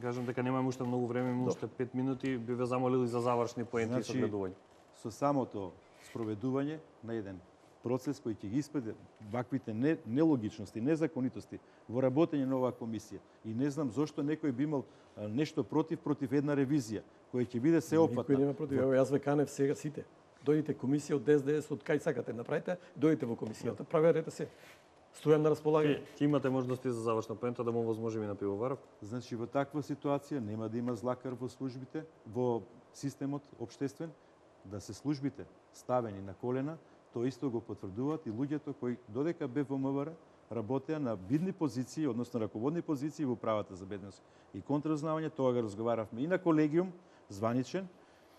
Кажам дека немаме уште многу време, имаме уште 5 минути, би ве замолили за завршни поенти и Значи, согледување. Со самото спроведување на еден процес кој ќе ги испеде ваквите нелогичности, незаконитости во работење на оваа комисија. И не знам зошто некој би имал нешто против една ревизија, која ќе биде Никој сеопфатна. нема против. Ево јас ве канев сега сите. Дојдите комисија од СДС, од кај сакате направите, дојдите во комисијата, проверете се. Стојам на располагање. Ќе имате можности за завршна поента да му возможиме на Пивоваров. Значи, во таква ситуација нема да има злакар во службите, во системот обштествен, да се службите ставени на колена, тоа исто го потврдуваат и луѓето кои додека бе во МВР работеа на видни позиции, односно раководни позиции во правата за бедност и контразнавање, тоа го разговаравме и на колегиум званичен,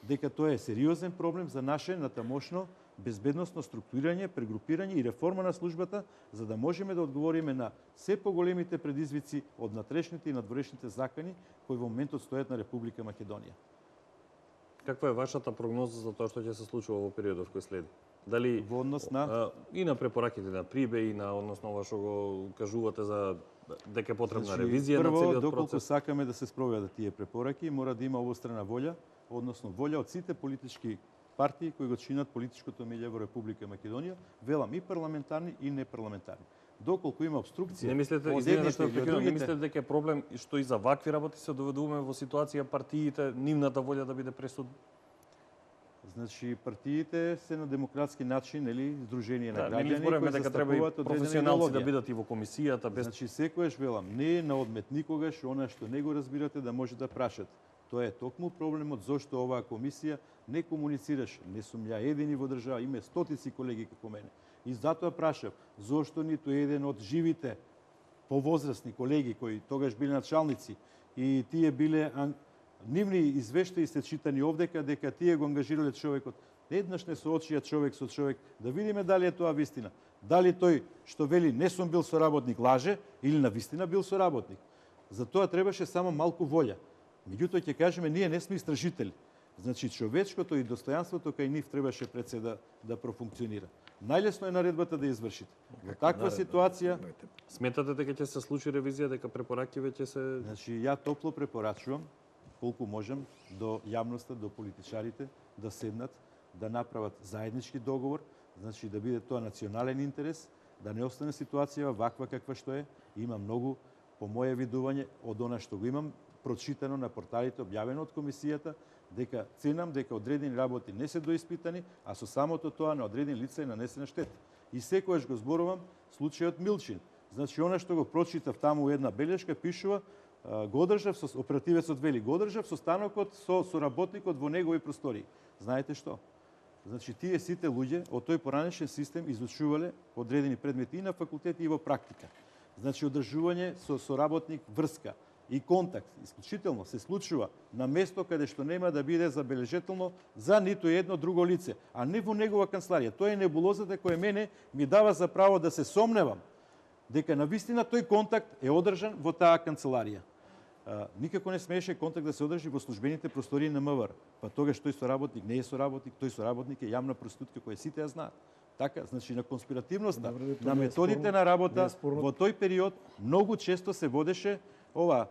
дека тоа е сериозен проблем за наше натамошно безбедносно структурирање, прегрупирање и реформа на службата, за да можеме да одговориме на се поголемите предизвици од натрешните и надворешните закани кои во моментот стојат на Република Македонија. Каква е вашата прогноза за тоа што ќе се случува во периодот кој следи? Дали Во однос на и на препораките на Прибе и на односно ова што го кажувате за дека е потребна Значи, ревизија на прво, целиот доколку процес? сакаме да се спроведат тие препораки, мора да има обострана волја, односно волја од сите политички партии кои го чинат политичкото меѓе во Република Македонија, велам и парламентарни и непарламентарни. Доколку има обструкција, Не мислите, од извинете што едните или од прекинувам, не другите, мислите дека е проблем што и за вакви работи се доведуваме во ситуација партиите, нивната волја да биде пресудна? значи партиите се на демократски начин, нели, здружение на Да, нели граѓани зборуваме кои дека треба и застапуваат одредена професионалци да идеологија. бидат и во комисијата без Значи секојаш велам, не е на одмет никогаш она што не го разбирате да може да прашат. Тоа е токму проблемот зошто оваа комисија не комуницираше. Не сум ја едини во држава, има стотици колеги како мене. И затоа прашав, зошто ниту еден од живите повозрастни колеги кои тогаш биле началници и тие биле нивни извештаи се читани овдека дека тие го ангажирале човекот. Еднаш не соочија човек со човек да видиме дали е тоа вистина. Дали тој што вели не сум бил соработник лаже или на вистина бил соработник. За тоа требаше само малку волја. Меѓутоа ќе кажеме ние не сме истражители. Значи човечкото и достојанството кај нив требаше пред се да профункционира. Најлесно е наредбата да извршите. Во таква ситуација, Сметате дека ќе се случи ревизија, дека препораки веќе се значи ја топло препорачувам колку можем до јавноста, до политичарите да седнат, да направат заеднички договор, значи да биде тоа национален интерес, да не остане ситуација ваква каква што е. Има многу по моje видување од она што го имам прочитано на порталите, објавено од комисијата, дека ценам дека одредени работи не се доиспитани, а со самото тоа на одредени лица е нанесена штета. И секојаш го зборувам случајот Милчин. Значи, она што го прочитав таму една белешка, пишува, го одржав, оперативецот вели, го одржав со станокот со соработникот во негови простории. Знаете што? Значи, тие сите луѓе од тој поранешен систем изучувале одредени предмети и на факултети и во практика. Значи, одржување со соработник врска и контакт, исклучително, се случува на место каде што нема да биде забележително за ниту едно друго лице, а не во негова канцеларија. Тоа е небулозата која мене ми дава за право да се сомневам дека навистина тој контакт е одржан во таа канцеларија. Никако не смееше контакт да се одржи во службените простории на МВР. Па тогаш тој соработник не е соработник, тој соработник е јавна проститутка која сите ја знаат. Така, значи на конспиративноста, на методите на работа во тој период многу често се водеше ова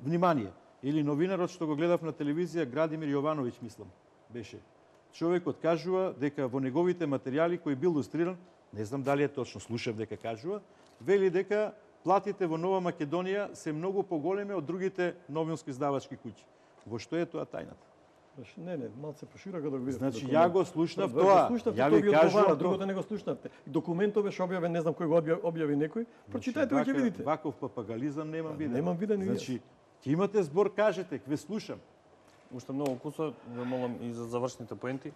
внимание. Или новинарот што го гледав на телевизија, Градимир Јовановиќ, мислам, беше. Човекот кажува дека во неговите материјали кои бил илустриран, не знам дали е точно, слушав дека кажува, вели дека платите во Нова Македонија се многу поголеми од другите новински издавачки куќи. Во што е тоа тајната? Не, малце пошироко да го видите. Значи, ја го слушнав тоа. Ја ви кажувам, другото не го слушнавте. Документот беше објавен, не знам кој го објави некој. Прочитајте го ќе видите. Ваков папагализам немам виден. Немам виден и Значи, ќе имате збор, кажете, ве слушам. уште многу куса, ве молам и за завршните поенти.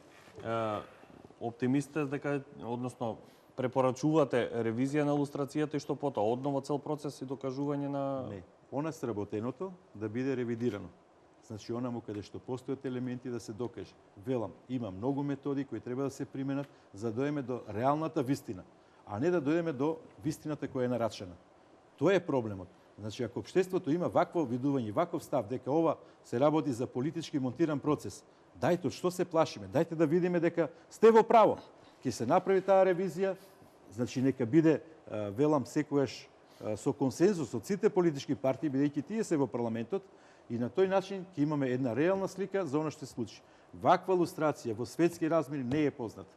Оптимисте дека, односно, препорачувате ревизија на илустрацијата и што потоа, однова цел процес и докажување на... Не. Она сработеното да биде ревидирано. Значи, онаму каде што постојат елементи да се докаже. Велам, има многу методи кои треба да се применат за да дојдеме до реалната вистина, а не да дојдеме до вистината која е нарачена. Тоа е проблемот. Значи, ако општеството има вакво видување, ваков став, дека ова се работи за политички монтиран процес, дајте, од што се плашиме? Дајте да видиме дека сте во право. Ќе се направи таа ревизија, значи нека биде, велам, секојаш со консензус од сите политички партии, бидејќи тие се во парламентот, и на тој начин ќе имаме една реална слика за она што се случи. Ваква илустрација во светски размери не е позната.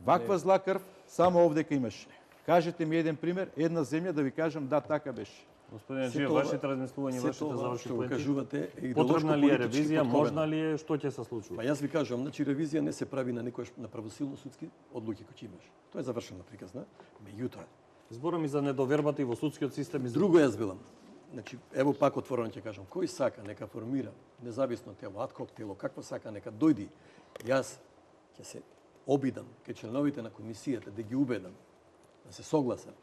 Ваква зла крв само овдека имаше. Кажете ми еден пример, една земја да ви кажам да така беше. Господине Джиев, вашите размислувања, вашите завршни што го поенти. кажувате е Потребна ли е идеолошко-политички ревизија, подкорен. можна ли е, што ќе се случува? Па јас ви кажувам, значи ревизија не се прави на некој на правосилно судски одлуки кои имаш. Тоа е завршена приказна. Меѓутоа, Зборам и за недовербата и во судскиот систем. друго јас велам. Значи, ево пак отворено ќе кажам, кој сака нека формира независно тело, адхок тело, какво сака нека дојди. Јас ќе се обидам ке членовите на комисијата да ги убедам, да се согласат,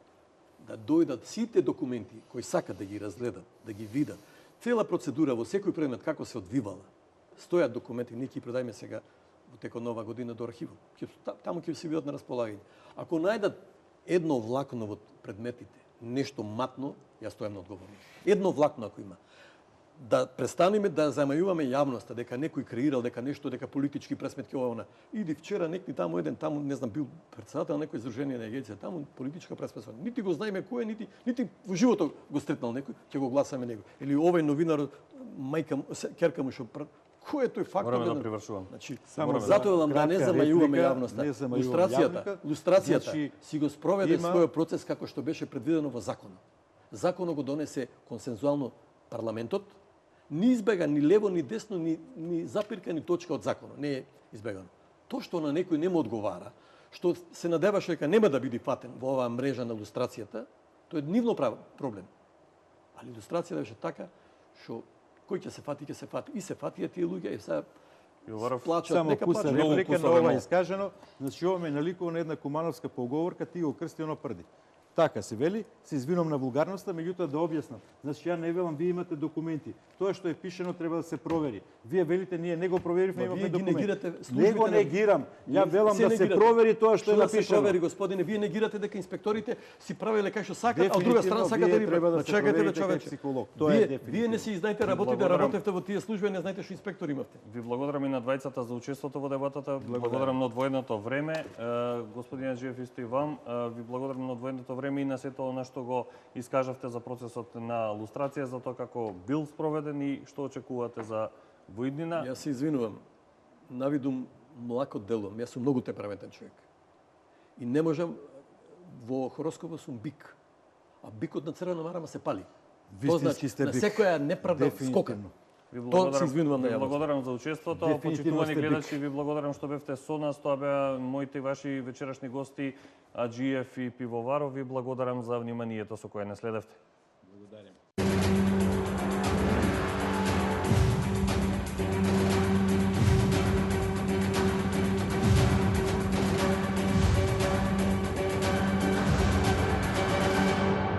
да дојдат сите документи кои сакат да ги разгледат, да ги видат, цела процедура во секој предмет како се одвивала, стојат документи, ние ќе продајме сега во текот нова година до архивот. Таму ќе се бидат на располагање. Ако најдат едно влакно во предметите, нешто матно, јас стојам на одговорност. Едно влакно ако има, да престанеме да замајуваме јавноста дека некој креирал, дека нешто, дека политички пресметки ова она. Иди вчера некој таму еден таму не знам бил претседател на некој издружение на агенција, таму политичка пресметка. Нити го знаеме кој е, нити во животот го стретнал некој, ќе го гласаме него. Или овој новинар мајка ќерка му што кој е тој фактор? Мораме да привршувам. Значи, Само затоа велам да не замајуваме јавноста. не замајуваме Лустрацијата Значи, си го спроведе има- својот процес како што беше предвидено во законот. Законот го донесе консензуално парламентот, ни избега ни лево, ни десно, ни запирка, ни точка од законот. Не е избегано. Тоа што на некој не му одговара, што се надеваше дека нема да биде фатен во оваа мрежа на лустрацијата, тоа е нивно проблем. Али лустрацијата беше така што кој ќе се фати, ќе се фати. И се фатија тие луѓе и сега Пивоваров, плачат, Само нека пуста плачат. Много реплика на пусаве ова мол. искажено, значи ова ме наликува на една кумановска поговорка, ти го крсти оно прди. Така се вели, се извинувам на вулгарноста, меѓутоа да објаснам. Значи ја не велам, вие имате документи. Тоа што е пишено треба да се провери. Вие велите ние не го проверивме, Ма имаме вие ги документи. негирате Не службите го на- негирам. Ја Вие велам се да се негирате. провери тоа што е да се напишано. провери, господине? Вие негирате дека инспекторите си правеле како што сакат, а од друга страна Дефинитивно, сакат да вие ви треба да се чекате проверите да како човече. психолог. Тоа е Вие дефинитивно. не си знаете работите, Благодарам. работевте во тие служби, не знаете што инспектори имавте. Ви благодарам и на двајцата за учеството во дебатата. Благодарам на одвоеното време. Господин Аџиев, исто и вам. Ви благодарам на одвоеното време и на сето она што го искажавте за процесот на лустрација, за тоа како бил спроведен и што очекувате за воиднина. Јас се извинувам. Навидум млако делувам. Јас сум многу темпераментен човек. И не можам во хороскопот сум бик. А бикот на црвена марама се пали. Тоа Вистински значи сте на бик. секоја неправда Дефинитивно. скока. Ви Тоа се извинувам на ви јавноста. благодарам за учеството. Дефинитивно Почитувани сте бик. гледачи, ви благодарам што бевте со нас. Тоа беа моите и ваши вечерашни гости Аџиев и Пивоваров. Ви благодарам за вниманието со кое не следевте.